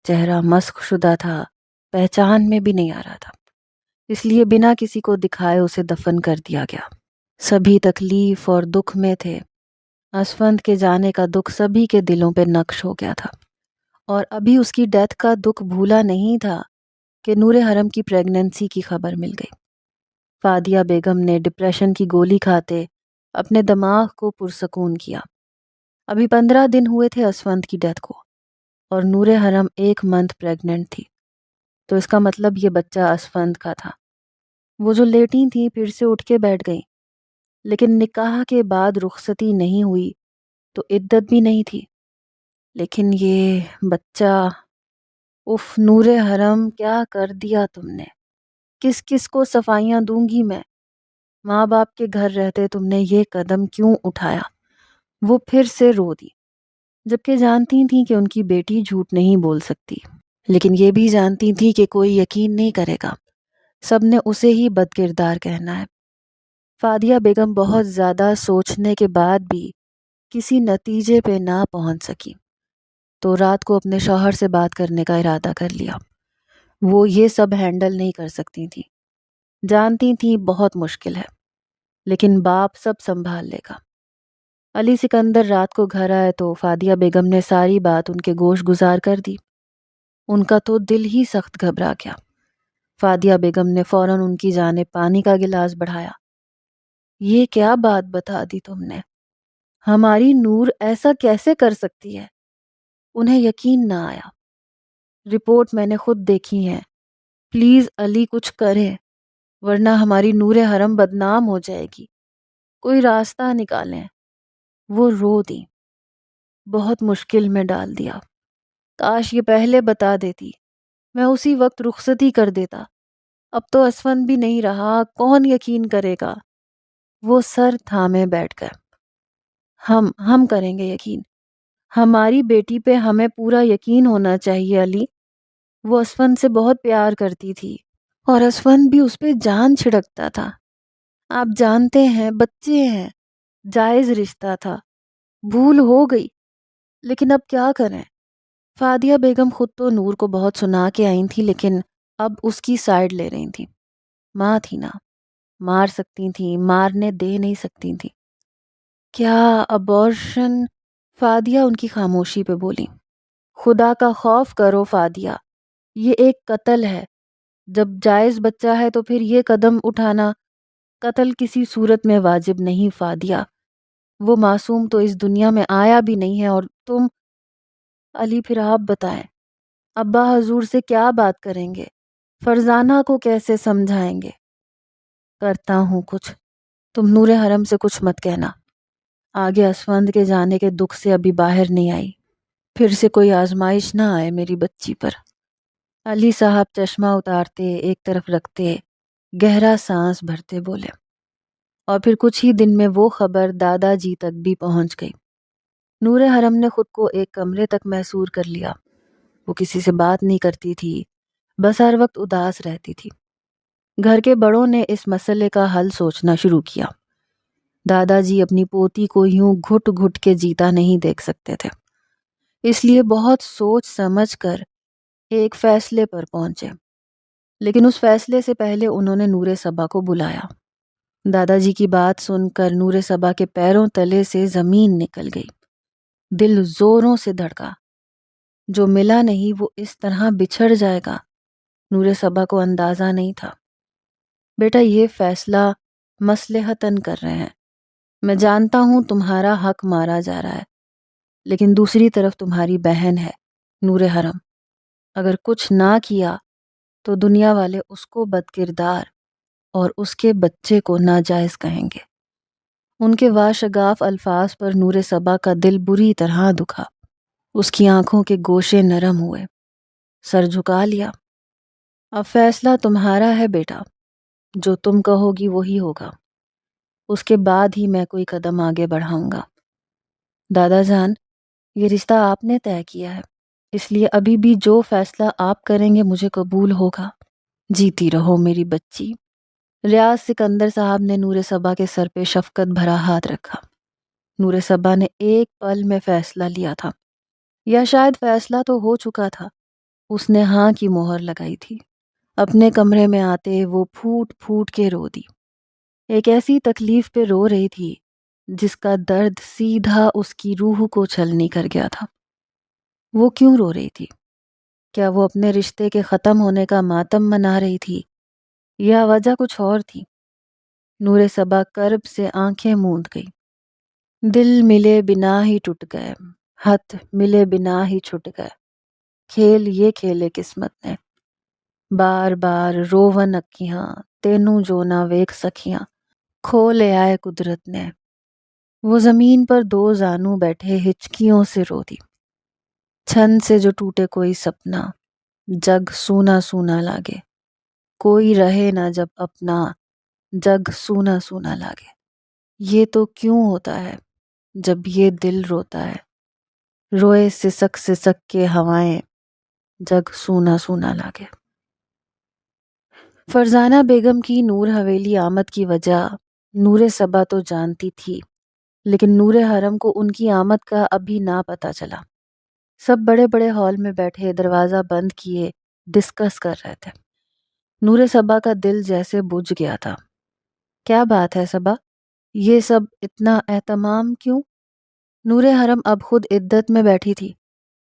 چہرہ مسخ شدہ تھا، پہچان میں بھی نہیں آ رہا تھا، اس لیے بنا کسی کو دکھائے اسے دفن کر دیا گیا۔ سبھی تکلیف اور دکھ میں تھے۔ اسفند کے جانے کا دکھ سبھی کے دلوں پہ نقش ہو گیا تھا، اور ابھی اس کی ڈیتھ کا دکھ بھولا نہیں تھا کہ نور حرم کی پریگننسی کی خبر مل گئی۔ فادیہ بیگم نے ڈپریشن کی گولی کھاتے اپنے دماغ کو پرسکون کیا۔ ابھی 15 دن ہوئے تھے اسفند کی ڈیتھ کو، اور نور حرم 1 منتھ پریگننٹ تھی، تو اس کا مطلب یہ بچہ اسفند کا تھا۔ وہ جو لیٹی تھی پھر سے اٹھ کے بیٹھ گئی، لیکن نکاح کے بعد رخصتی نہیں ہوئی تو عدت بھی نہیں تھی۔ لیکن یہ بچہ، اف نور حرم کیا کر دیا تم نے؟ کس کس کو صفائیاں دوں گی میں؟ ماں باپ کے گھر رہتے تم نے یہ قدم کیوں اٹھایا؟ وہ پھر سے رو دی، جبکہ جانتی تھیں کہ ان کی بیٹی جھوٹ نہیں بول سکتی، لیکن یہ بھی جانتی تھی کہ کوئی یقین نہیں کرے گا، سب نے اسے ہی بد کردار کہنا ہے۔ فادیہ بیگم بہت زیادہ سوچنے کے بعد بھی کسی نتیجے پہ نہ پہنچ سکی، تو رات کو اپنے شوہر سے بات کرنے کا ارادہ کر لیا۔ وہ یہ سب ہینڈل نہیں کر سکتی تھی، جانتی تھی بہت مشکل ہے، لیکن باپ سب سنبھال لے گا۔ علی سکندر رات کو گھر آئے تو فادیہ بیگم نے ساری بات ان کے گوش گزار کر دی۔ ان کا تو دل ہی سخت گھبرا گیا۔ فادیہ بیگم نے فوراً ان کی جانب پانی کا گلاس بڑھایا۔ یہ کیا بات بتا دی تم نے؟ ہماری نور ایسا کیسے کر سکتی ہے؟ انہیں یقین نہ آیا۔ رپورٹ میں نے خود دیکھی ہے، پلیز علی کچھ کرے، ورنہ ہماری نور حرم بدنام ہو جائے گی، کوئی راستہ نکالیں۔ وہ رو دی۔ بہت مشکل میں ڈال دیا، کاش یہ پہلے بتا دیتی، میں اسی وقت رخصتی کر دیتا۔ اب تو اسفند بھی نہیں رہا، کون یقین کرے گا؟ وہ سر تھامے بیٹھ گئے۔ ہم کریں گے یقین، ہماری بیٹی پہ ہمیں پورا یقین ہونا چاہیے علی۔ وہ اسفند سے بہت پیار کرتی تھی، اور اسفند بھی اس پہ جان چھڑکتا تھا۔ آپ جانتے ہیں بچے ہیں، جائز رشتہ تھا، بھول ہو گئی، لیکن اب کیا کریں؟ فادیہ بیگم خود تو نور کو بہت سنا کے آئی تھی، لیکن اب اس کی سائیڈ لے رہی تھی۔ ماں تھی نا، مار سکتی تھی، مارنے دے نہیں سکتی تھی۔ کیا ابورشن؟ فادیہ ان کی خاموشی پہ بولی۔ خدا کا خوف کرو فادیہ، یہ ایک قتل ہے۔ جب جائز بچہ ہے تو پھر یہ قدم اٹھانا، قتل کسی صورت میں واجب نہیں فادیہ۔ وہ معصوم تو اس دنیا میں آیا بھی نہیں ہے، اور تم… علی پھر آپ بتائیں، ابا حضور سے کیا بات کریں گے؟ فرزانہ کو کیسے سمجھائیں گے؟ کرتا ہوں کچھ، تم نور حرم سے کچھ مت کہنا۔ آگے اسفند کے جانے کے دکھ سے ابھی باہر نہیں آئی، پھر سے کوئی آزمائش نہ آئے میری بچی پر۔ علی صاحب چشمہ اتارتے، ایک طرف رکھتے، گہرا سانس بھرتے بولے، اور پھر کچھ ہی دن میں وہ خبر دادا جی تک بھی پہنچ گئی۔ نور حرم نے خود کو ایک کمرے تک محصور کر لیا۔ وہ کسی سے بات نہیں کرتی تھی، بس ہر وقت اداس رہتی تھی۔ گھر کے بڑوں نے اس مسئلے کا حل سوچنا شروع کیا۔ دادا جی اپنی پوتی کو یوں گھٹ گھٹ کے جیتا نہیں دیکھ سکتے تھے، اس لیے بہت سوچ سمجھ کر ایک فیصلے پر پہنچے، لیکن اس فیصلے سے پہلے انہوں نے نور صبا کو بلایا۔ دادا جی کی بات سن کر نور صبا کے پیروں تلے سے زمین نکل گئی، دل زوروں سے دھڑکا۔ جو ملا نہیں وہ اس طرح بچھڑ جائے گا، نور صبا کو اندازہ نہیں تھا۔ بیٹا یہ فیصلہ مصلحتاً کر رہے ہیں، میں جانتا ہوں تمہارا حق مارا جا رہا ہے، لیکن دوسری طرف تمہاری بہن ہے نور حرم، اگر کچھ نہ کیا تو دنیا والے اس کو بد کردار اور اس کے بچے کو ناجائز کہیں گے۔ ان کے واشگاف الفاظ پر نور صبا کا دل بری طرح دکھا، اس کی آنکھوں کے گوشے نرم ہوئے، سر جھکا لیا۔ اب فیصلہ تمہارا ہے بیٹا، جو تم کہو گی وہی ہوگا، اس کے بعد ہی میں کوئی قدم آگے بڑھاؤں گا۔ دادا جان، یہ رشتہ آپ نے طے کیا ہے، اس لیے ابھی بھی جو فیصلہ آپ کریں گے مجھے قبول ہوگا۔ جیتی رہو میری بچی۔ ریاض سکندر صاحب نے نور صبا کے سر پہ شفقت بھرا ہاتھ رکھا۔ نور صبا نے ایک پل میں فیصلہ لیا تھا، یا شاید فیصلہ تو ہو چکا تھا، اس نے ہاں کی مہر لگائی تھی۔ اپنے کمرے میں آتے وہ پھوٹ پھوٹ کے رو دی۔ ایک ایسی تکلیف پہ رو رہی تھی جس کا درد سیدھا اس کی روح کو چھلنی کر گیا تھا۔ وہ کیوں رو رہی تھی؟ کیا وہ اپنے رشتے کے ختم ہونے کا ماتم منا رہی تھی یا وجہ کچھ اور تھی؟ نور صبا کرب سے آنکھیں موند گئی۔ دل ملے بنا ہی ٹوٹ گئے، ہاتھ ملے بنا ہی چھٹ گئے، کھیل یہ کھیلے قسمت نے، بار بار روون اکھیاں تینوں جو نہ ویکھ سکیاں، کھو لے آئے قدرت نے۔ وہ زمین پر دو زانو بیٹھے ہچکیوں سے رو دی، چھن سے جو ٹوٹے کوئی سپنا، جگ سونا سونا لاگے، کوئی رہے نہ جب اپنا، جگ سونا سونا لاگے۔ یہ تو کیوں ہوتا ہے جب یہ دل روتا ہے، روئے سسک سسک کے ہوائیں، جگ سونا سونا لاگے۔ فرزانہ بیگم کی نور حویلی آمد کی وجہ نور صبا تو جانتی تھی، لیکن نور حرم کو ان کی آمد کا ابھی نہ پتہ چلا۔ سب بڑے بڑے ہال میں بیٹھے دروازہ بند کیے ڈسکس کر رہے تھے۔ نور صبا کا دل جیسے بجھ گیا تھا۔ کیا بات ہے صبا؟ یہ سب اتنا اہتمام کیوں؟ نور حرم اب خود عدت میں بیٹھی تھی،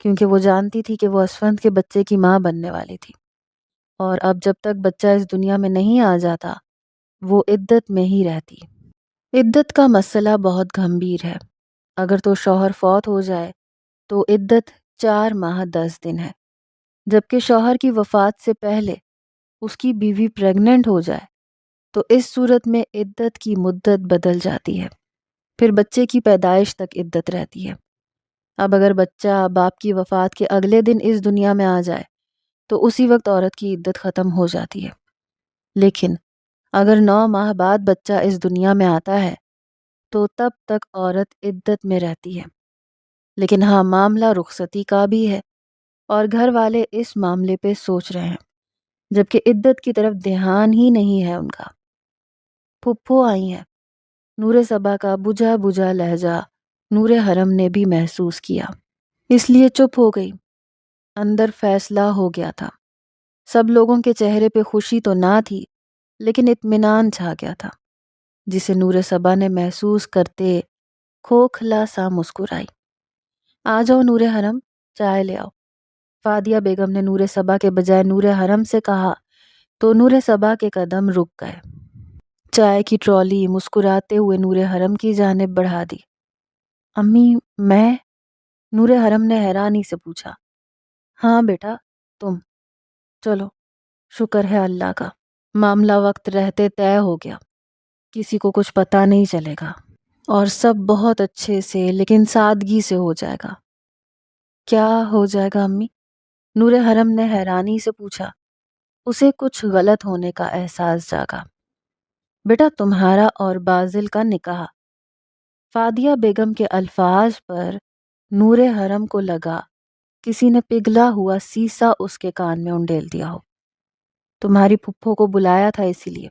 کیونکہ وہ جانتی تھی کہ وہ اسفند کے بچے کی ماں بننے والی تھی، اور اب جب تک بچہ اس دنیا میں نہیں آ جاتا وہ عدت میں ہی رہتی۔ عدت کا مسئلہ بہت گھمبیر ہے۔ اگر تو شوہر فوت ہو جائے تو عدت 4 ماہ 10 دن ہے، جبکہ شوہر کی وفات سے پہلے اس کی بیوی پریگننٹ ہو جائے تو اس صورت میں عدت کی مدت بدل جاتی ہے، پھر بچے کی پیدائش تک عدت رہتی ہے۔ اب اگر بچہ باپ کی وفات کے اگلے دن اس دنیا میں آ جائے تو اسی وقت عورت کی عدت ختم ہو جاتی ہے، لیکن اگر 9 ماہ بعد بچہ اس دنیا میں آتا ہے تو تب تک عورت عدت میں رہتی ہے۔ لیکن ہاں، معاملہ رخصتی کا بھی ہے، اور گھر والے اس معاملے پہ سوچ رہے ہیں، جبکہ عدت کی طرف دھیان ہی نہیں ہے ان کا۔ پھپھو آئی ہیں۔ نور صبا کا بجھا بجھا لہجہ نور حرم نے بھی محسوس کیا، اس لیے چپ ہو گئی۔ اندر فیصلہ ہو گیا تھا۔ سب لوگوں کے چہرے پہ خوشی تو نہ تھی، لیکن اطمینان چھا گیا تھا، جسے نور صبا نے محسوس کرتے کھوکھلا سا مسکرائی۔ آ جاؤ نور حرم، چائے لے آؤ۔ فادیہ بیگم نے نور صبا کے بجائے نور حرم سے کہا تو نور صبا کے قدم رک گئے۔ چائے کی ٹرالی مسکراتے ہوئے نور حرم کی جانب بڑھا دی۔ امی، میں؟ نور حرم نے حیرانی سے پوچھا۔ ہاں بیٹا، تم۔ چلو، شکر ہے اللہ کا، معاملہ وقت رہتے طے ہو گیا، کسی کو کچھ پتہ نہیں چلے گا، اور سب بہت اچھے سے لیکن سادگی سے ہو جائے گا۔ کیا ہو جائے گا امی؟ نور حرم نے حیرانی سے پوچھا۔ اسے کچھ غلط ہونے کا احساس جاگا۔ بیٹا، تمہارا اور بازل کا نکاح۔ فادیہ بیگم کے الفاظ پر نور حرم کو لگا کسی نے پگھلا ہوا سیسا اس کے کان میں انڈیل دیا ہو۔ تمہاری پھپھو کو بلایا تھا، اسی لیے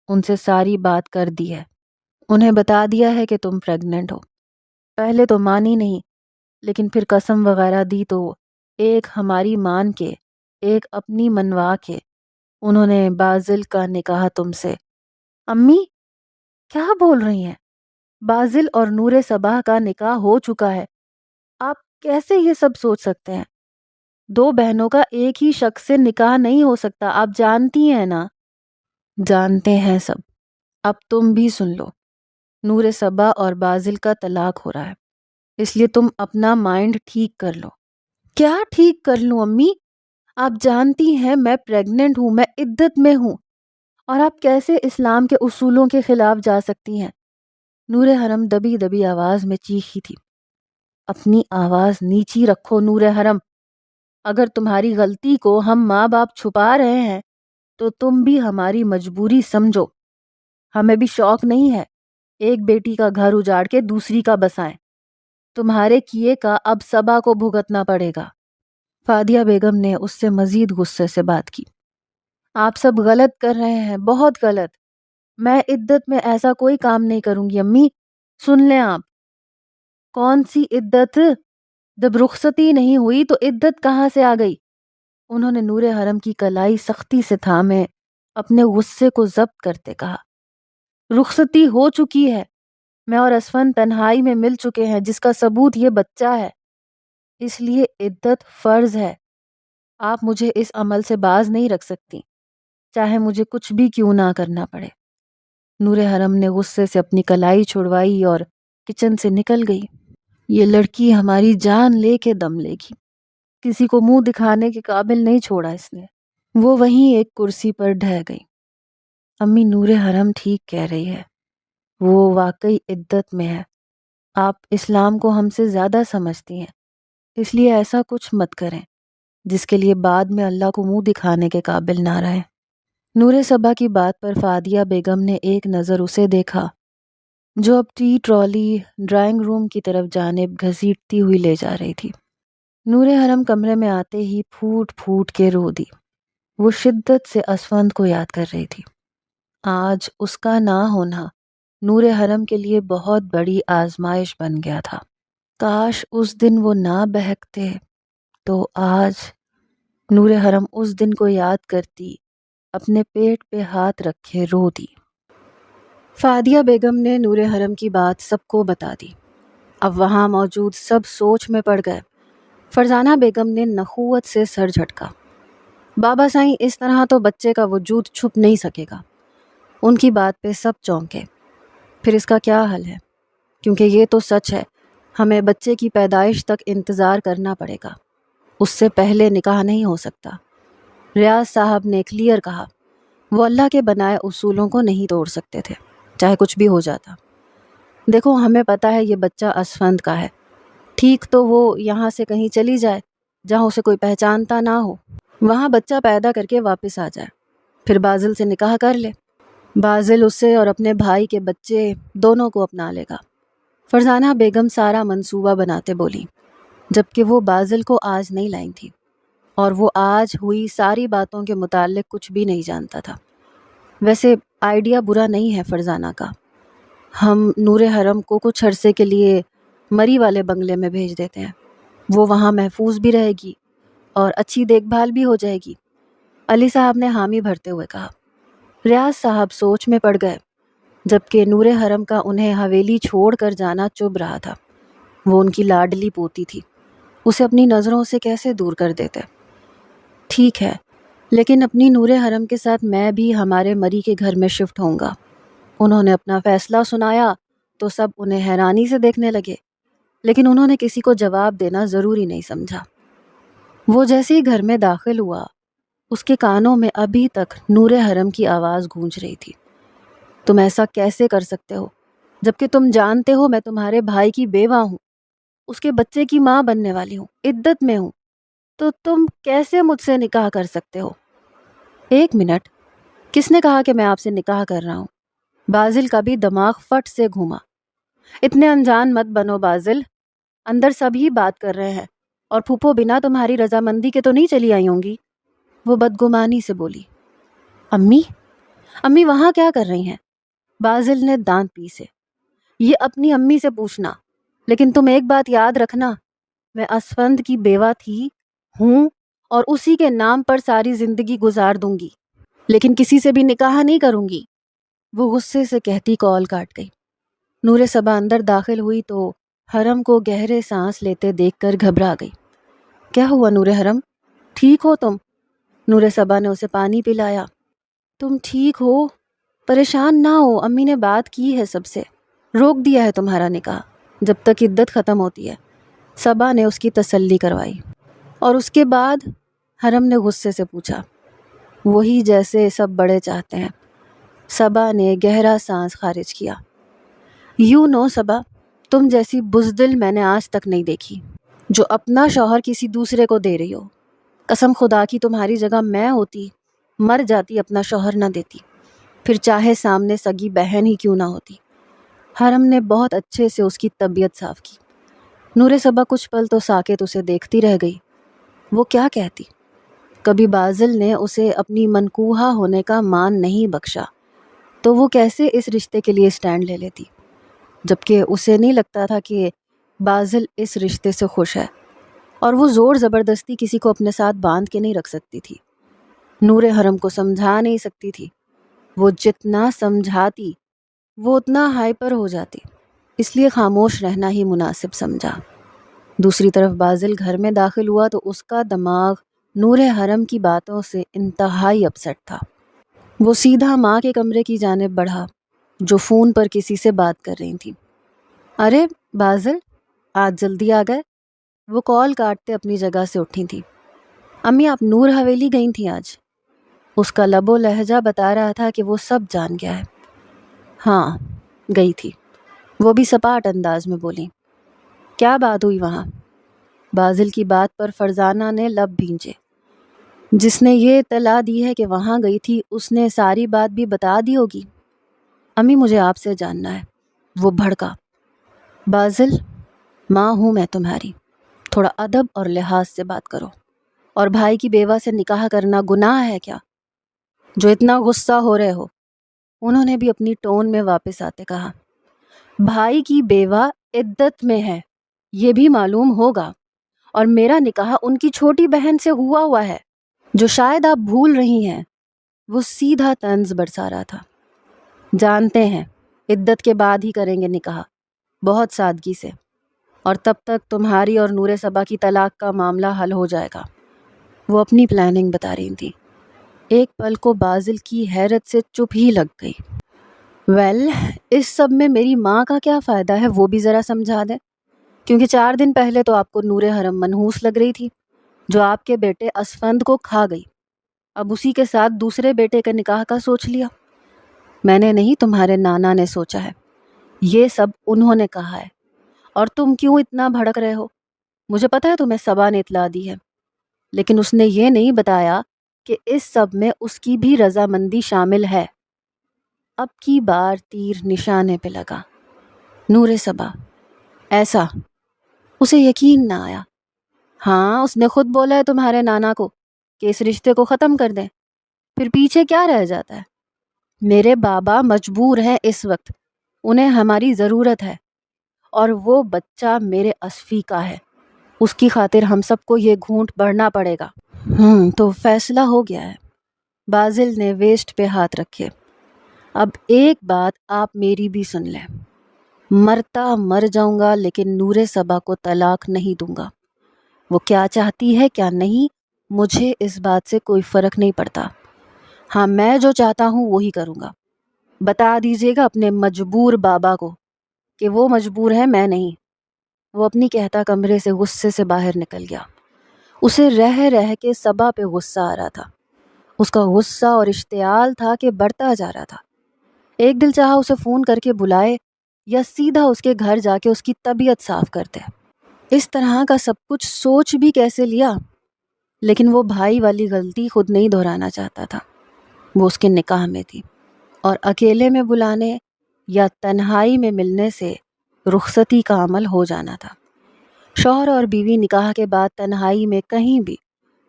ان سے ساری بات کر دی ہے، انہیں بتا دیا ہے کہ تم پریگننٹ ہو۔ پہلے تو مانی نہیں، لیکن پھر قسم وغیرہ دی تو ایک ہماری مان کے، ایک اپنی منوا کے انہوں نے بازل کا نکاح تم سے۔ امی کیا بول رہی ہیں؟ بازل اور نور صبا کا نکاح ہو چکا ہے، آپ کیسے یہ سب سوچ سکتے ہیں؟ 2 بہنوں کا ایک ہی شخص سے نکاح نہیں ہو سکتا، آپ جانتی ہیں نا؟ جانتے ہیں سب، اب تم بھی سن لو، نور صبا اور بازل کا طلاق ہو رہا ہے، اس لیے تم اپنا مائنڈ ٹھیک کر لو۔ کیا ٹھیک کر لوں امی؟ آپ جانتی ہیں میں پریگننٹ ہوں، میں عدت میں ہوں، اور آپ کیسے اسلام کے اصولوں کے خلاف جا سکتی ہیں؟ نور حرم دبی دبی آواز میں چیخی تھی۔ اپنی آواز نیچی رکھو نور حرم، اگر تمہاری غلطی کو ہم ماں باپ چھپا رہے ہیں تو تم بھی ہماری مجبوری سمجھو۔ ہمیں بھی شوق نہیں ہے ایک بیٹی کا گھر اجاڑ کے دوسری کا بسائیں، تمہارے کیے کا اب صبا کو بھگتنا پڑے گا۔ فادیہ بیگم نے اس سے مزید غصے سے بات کی۔ آپ سب غلط کر رہے ہیں، بہت غلط، میں عدت میں ایسا کوئی کام نہیں کروں گی امی، سن لیں آپ۔ کون سی عدت؟ جب رخصتی نہیں ہوئی تو عدت کہاں سے آ گئی؟ انہوں نے نور حرم کی کلائی سختی سے تھامے اپنے غصے کو ضبط کرتے کہا۔ رخصتی ہو چکی ہے، میں اور اسفن تنہائی میں مل چکے ہیں، جس کا ثبوت یہ بچہ ہے۔ اس لیے عدت فرض ہے. آپ مجھے اس عمل سے باز نہیں رکھ سکتی، چاہے مجھے کچھ بھی کیوں نہ کرنا پڑے. نور حرم نے غصے سے اپنی کلائی چھڑوائی اور کچن سے نکل گئی. یہ لڑکی ہماری جان لے کے دم لے گی. کسی کو منہ دکھانے کے قابل نہیں چھوڑا اس نے. وہ وہیں ایک کرسی پر ڈھہ گئی. امی، نور حرم ٹھیک کہہ رہی ہے، وہ واقعی عدت میں ہے. آپ اسلام کو ہم سے زیادہ سمجھتی ہیں، اس لیے ایسا کچھ مت کریں جس کے لیے بعد میں اللہ کو منہ دکھانے کے قابل نہ رہیں. نور صبا کی بات پر فادیہ بیگم نے ایک نظر اسے دیکھا جو اب ٹی ٹرالی ڈرائنگ روم کی طرف جانب گھسیٹتی ہوئی لے جا رہی تھی. نور حرم کمرے میں آتے ہی پھوٹ پھوٹ کے رو دی. وہ شدت سے اسفند کو یاد کر رہی تھی. آج اس کا نہ ہونا نور حرم کے لیے بہت بڑی آزمائش بن گیا تھا. کاش اس دن وہ نہ بہکتے تو آج. نور حرم اس دن کو یاد کرتی اپنے پیٹ پہ ہاتھ رکھے رو دی. فادیہ بیگم نے نور حرم کی بات سب کو بتا دی. اب وہاں موجود سب سوچ میں پڑ گئے. فرزانہ بیگم نے نخوت سے سر جھٹکا. بابا سائیں، اس طرح تو بچے کا وجود چھپ نہیں سکے گا. ان کی بات پہ سب چونکے. پھر اس کا کیا حل ہے؟ کیونکہ یہ تو سچ ہے، ہمیں بچے کی پیدائش تک انتظار کرنا پڑے گا. اس سے پہلے نکاح نہیں ہو سکتا. ریاض صاحب نے کلیئر کہا. وہ اللہ کے بنائے اصولوں کو نہیں توڑ سکتے تھے، چاہے کچھ بھی ہو جاتا. دیکھو، ہمیں پتہ ہے یہ بچہ اسفند کا ہے. ٹھیک تو وہ یہاں سے کہیں چلی جائے جہاں اسے کوئی پہچانتا نہ ہو، وہاں بچہ پیدا کر کے واپس آ جائے، پھر بازل سے نکاح کر لے. بازل اسے اور اپنے بھائی کے بچے دونوں کو اپنا لے گا. فرزانہ بیگم سارا منصوبہ بناتے بولی، جبکہ وہ بازل کو آج نہیں لائیں تھی اور وہ آج ہوئی ساری باتوں کے متعلق کچھ بھی نہیں جانتا تھا. ویسے آئیڈیا برا نہیں ہے فرزانہ کا. ہم نور حرم کو کچھ عرصے کے لیے مری والے بنگلے میں بھیج دیتے ہیں. وہ وہاں محفوظ بھی رہے گی اور اچھی دیکھ بھال بھی ہو جائے گی. علی صاحب نے حامی بھرتے ہوئے کہا. ریاض صاحب سوچ میں پڑ گئے، جبکہ نور حرم کا انہیں حویلی چھوڑ کر جانا چبھ رہا تھا. وہ ان کی لاڈلی پوتی تھی، اسے اپنی نظروں سے کیسے دور کر دیتے؟ ٹھیک ہے، لیکن اپنی نور حرم کے ساتھ میں بھی ہمارے مری کے گھر میں شفٹ ہوں گا. انہوں نے اپنا فیصلہ سنایا تو سب انہیں حیرانی سے دیکھنے لگے، لیکن انہوں نے کسی کو جواب دینا ضروری نہیں سمجھا. وہ جیسے ہی گھر میں داخل ہوا، اس کے کانوں میں ابھی تک نور حرم کی آواز گونج رہی تھی. تم ایسا کیسے کر سکتے ہو جبکہ تم جانتے ہو میں تمہارے بھائی کی بیوہ ہوں، اس کے بچے کی ماں بننے والی ہوں، عدت میں ہوں، تو تم کیسے مجھ سے نکاح کر سکتے ہو؟ ایک منٹ، کس نے کہا کہ میں آپ سے نکاح کر رہا ہوں؟ بازل کا بھی دماغ فٹ سے گھوما. اتنے انجان مت بنو بازل، اندر سبھی بات کر رہے ہیں اور پھوپھو بنا تمہاری رضامندی کے تو نہیں چلی آئی ہوں گی. وہ بدگمانی سے بولی. امی وہاں کیا کر رہی ہیں؟ بازل نے دانت پیسے. یہ اپنی امی سے پوچھنا، لیکن تم ایک بات یاد رکھنا، میں اسفند کی بیوہ تھی، ہوں، اور اسی کے نام پر ساری زندگی گزار دوں گی، لیکن کسی سے بھی نکاح نہیں کروں گی. وہ غصے سے کہتی کال کاٹ گئی. نور صبا اندر داخل ہوئی تو حرم کو گہرے سانس لیتے دیکھ کر گھبرا گئی. کیا ہوا نور حرم؟ ٹھیک ہو تم؟ نور صبا نے اسے پانی پلایا. تم ٹھیک ہو؟ پریشان نہ ہو، امی نے بات کی ہے سب سے، روک دیا ہے تمہارا نکاح جب تک عدت ختم ہوتی ہے. صبا نے اس کی تسلی کروائی. اور اس کے بعد؟ حرم نے غصے سے پوچھا. وہی جیسے سب بڑے چاہتے ہیں. صبا نے گہرا سانس خارج کیا. یو نو صبا، تم جیسی بزدل میں نے آج تک نہیں دیکھی، جو اپنا شوہر کسی دوسرے کو دے رہی ہو. قسم خدا کی تمہاری جگہ میں ہوتی، مر جاتی، اپنا شوہر نہ دیتی، پھر چاہے سامنے سگی بہن ہی کیوں نہ ہوتی. حرم نے بہت اچھے سے اس کی طبیعت صاف کی. نور صبا کچھ پل تو ساکت اسے دیکھتی رہ گئی. وہ کیا کہتی؟ کبھی بازل نے اسے اپنی منکوحہ ہونے کا مان نہیں بخشا تو وہ کیسے اس رشتے کے لیے سٹینڈ لے لیتی، جبکہ اسے نہیں لگتا تھا کہ بازل اس رشتے سے خوش ہے، اور وہ زور زبردستی کسی کو اپنے ساتھ باندھ کے نہیں رکھ سکتی تھی. نور حرم کو سمجھا نہیں سکتی تھی. وہ جتنا سمجھاتی وہ اتنا ہائپر ہو جاتی، اس لیے خاموش رہنا ہی مناسب سمجھا. دوسری طرف بازل گھر میں داخل ہوا تو اس کا دماغ نور حرم کی باتوں سے انتہائی اپسیٹ تھا۔ وہ سیدھا ماں کے کمرے کی جانب بڑھا جو فون پر کسی سے بات کر رہی تھی۔ ارے بازل، آج جلدی آ گئے؟ وہ کال کاٹتے اپنی جگہ سے اٹھی تھی۔ امی آپ نور حویلی گئی تھیں آج؟ اس کا لب و لہجہ بتا رہا تھا کہ وہ سب جان گیا ہے۔ ہاں گئی تھی، وہ بھی سپاٹ انداز میں بولی۔ کیا بات ہوئی وہاں؟ بازل کی بات پر فرزانہ نے لب بھینچے۔ جس نے یہ اطلاع دی ہے کہ وہاں گئی تھی اس نے ساری بات بھی بتا دی ہوگی۔ امی مجھے آپ سے جاننا ہے، وہ بھڑکا۔ بازل، ماں ہوں میں تمہاری، تھوڑا ادب اور لحاظ سے بات کرو۔ اور بھائی کی بیوہ سے نکاح کرنا گناہ ہے کیا جو اتنا غصہ ہو رہے ہو؟ انہوں نے بھی اپنی ٹون میں واپس آتے کہا۔ بھائی کی بیوہ عدت میں ہے یہ بھی معلوم ہوگا، اور میرا نکاح ان کی چھوٹی بہن سے ہوا ہے جو شاید آپ بھول رہی ہیں۔ وہ سیدھا طنز برسا رہا تھا۔ جانتے ہیں، عدت کے بعد ہی کریں گے نکاح، بہت سادگی سے، اور تب تک تمہاری اور نور صبا کی طلاق کا معاملہ حل ہو جائے گا۔ وہ اپنی پلاننگ بتا رہی تھی۔ ایک پل کو بازل کی حیرت سے چپ ہی لگ گئی۔ ویل، اس سب میں میری ماں کا کیا فائدہ ہے وہ بھی ذرا سمجھا دیں، کیونکہ 4 دن پہلے تو آپ کو نور حرم منحوس لگ رہی تھی جو آپ کے بیٹے اسفند کو کھا گئی، اب اسی کے ساتھ دوسرے بیٹے کے نکاح کا سوچ لیا۔ میں نے نہیں، تمہارے نانا نے سوچا ہے، یہ سب انہوں نے کہا ہے، اور تم کیوں اتنا بھڑک رہے ہو؟ مجھے پتا ہے تمہیں صبا نے اطلاع دی ہے، لیکن اس نے یہ نہیں بتایا کہ اس سب میں اس کی بھی رضامندی شامل ہے۔ اب کی بار تیر نشانے پہ لگا۔ نور صبا، ایسا؟ اسے یقین نہ آیا۔ ہاں، اس نے خود بولا ہے تمہارے نانا کو کہ اس رشتے کو ختم کر دیں، پھر پیچھے کیا رہ جاتا ہے؟ میرے بابا مجبور ہیں اس وقت، انہیں ہماری ضرورت ہے، اور وہ بچہ میرے اصفی کا ہے، اس کی خاطر ہم سب کو یہ گھونٹ بڑھنا پڑے گا۔ تو فیصلہ ہو گیا ہے۔ بازل نے ویسٹ پہ ہاتھ رکھے۔ اب ایک بات آپ میری بھی سن لیں، مرتا مر جاؤں گا لیکن نور صبا کو طلاق نہیں دوں گا۔ وہ کیا چاہتی ہے کیا نہیں، مجھے اس بات سے کوئی فرق نہیں پڑتا۔ ہاں، میں جو چاہتا ہوں وہی کروں گا۔ بتا دیجیے گا اپنے مجبور بابا کو کہ وہ مجبور ہے، میں نہیں۔ وہ اپنی کہتا کمرے سے غصے سے باہر نکل گیا۔ اسے رہ رہ کے صبا پہ غصہ آ رہا تھا۔ اس کا غصہ اور اشتعال تھا کہ بڑھتا جا رہا تھا۔ ایک دل چاہا اسے فون کر کے بلائے یا سیدھا اس کے گھر جا کے اس کی طبیعت صاف کر دے۔ اس طرح کا سب کچھ سوچ بھی کیسے لیا، لیکن وہ بھائی والی غلطی خود نہیں دہرانا چاہتا تھا۔ وہ اس کے نکاح میں تھی، اور اکیلے میں بلانے یا تنہائی میں ملنے سے رخصتی کا عمل ہو جانا تھا۔ شوہر اور بیوی نکاح کے بعد تنہائی میں کہیں بھی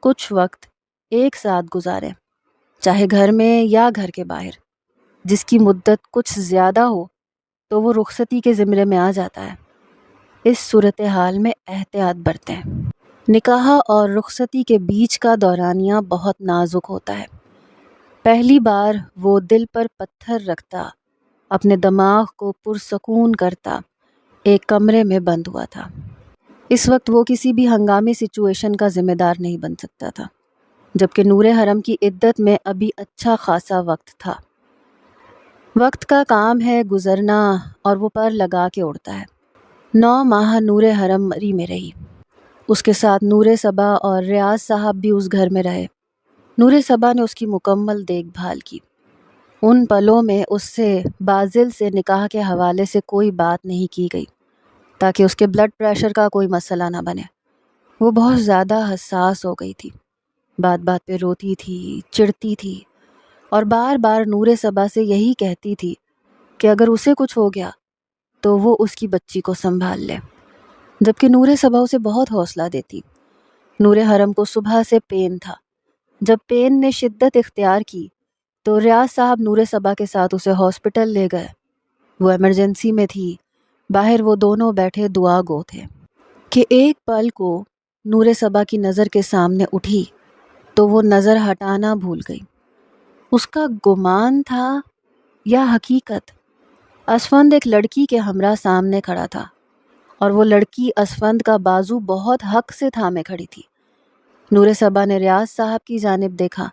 کچھ وقت ایک ساتھ گزارے، چاہے گھر میں یا گھر کے باہر، جس کی مدت کچھ زیادہ ہو تو وہ رخصتی کے زمرے میں آ جاتا ہے۔ اس صورتحال میں احتیاط برتیں۔ نکاح اور رخصتی کے بیچ کا دورانیہ بہت نازک ہوتا ہے۔ پہلی بار وہ دل پر پتھر رکھتا، اپنے دماغ کو پرسکون کرتا ایک کمرے میں بند ہوا تھا۔ اس وقت وہ کسی بھی ہنگامی سچویشن کا ذمہ دار نہیں بن سکتا تھا، جبکہ نور حرم کی عدت میں ابھی اچھا خاصا وقت تھا۔ وقت کا کام ہے گزرنا، اور وہ پر لگا کے اڑتا ہے۔ 9 ماہ نور حرم مری میں رہی۔ اس کے ساتھ نور صبا اور ریاض صاحب بھی اس گھر میں رہے۔ نور صبا نے اس کی مکمل دیکھ بھال کی۔ ان پلوں میں اس سے بازل سے نکاح کے حوالے سے کوئی بات نہیں کی گئی تاکہ اس کے بلڈ پریشر کا کوئی مسئلہ نہ بنے۔ وہ بہت زیادہ حساس ہو گئی تھی، بات بات پہ روتی تھی، چڑھتی تھی، اور بار بار نور صبا سے یہی کہتی تھی کہ اگر اسے کچھ ہو گیا تو وہ اس کی بچی کو سنبھال لے، جبکہ نور صبا اسے بہت حوصلہ دیتی۔ نور حرم کو صبح سے پین تھا۔ جب پین نے شدت اختیار کی تو ریاض صاحب نور صبا کے ساتھ اسے ہاسپٹل لے گئے۔ وہ ایمرجنسی میں تھی، باہر وہ دونوں بیٹھے دعا گو تھے کہ ایک پل کو نور صبا کی نظر کے سامنے اٹھی تو وہ نظر ہٹانا بھول گئی۔ اس کا گمان تھا یا حقیقت؟ اسفند ایک لڑکی کے ہمراہ سامنے کھڑا تھا، اور وہ لڑکی اسفند کا بازو بہت حق سے تھامے کھڑی تھی۔ نور صبا نے ریاض صاحب کی جانب دیکھا،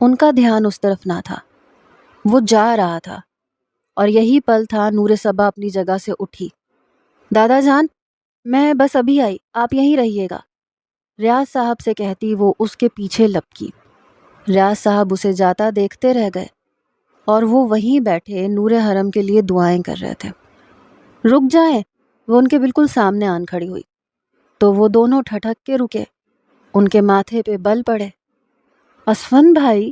ان کا دھیان اس طرف نہ تھا، وہ جا رہا تھا، اور یہی پل تھا نور صبا اپنی جگہ سے اٹھی۔ دادا جان، میں بس ابھی آئی، آپ یہیں رہیے گا، ریاض صاحب سے کہتی وہ اس کے پیچھے لپکی۔ ریاض صاحب اسے جاتا دیکھتے رہ گئے اور وہ وہیں بیٹھے نور حرم کے لیے دعائیں کر رہے تھے۔ رک جائیں، وہ ان کے بالکل سامنے آن کھڑی ہوئی تو وہ دونوں ٹھٹک کے رکے، ان کے ماتھے پہ بل پڑے۔ اسفند بھائی،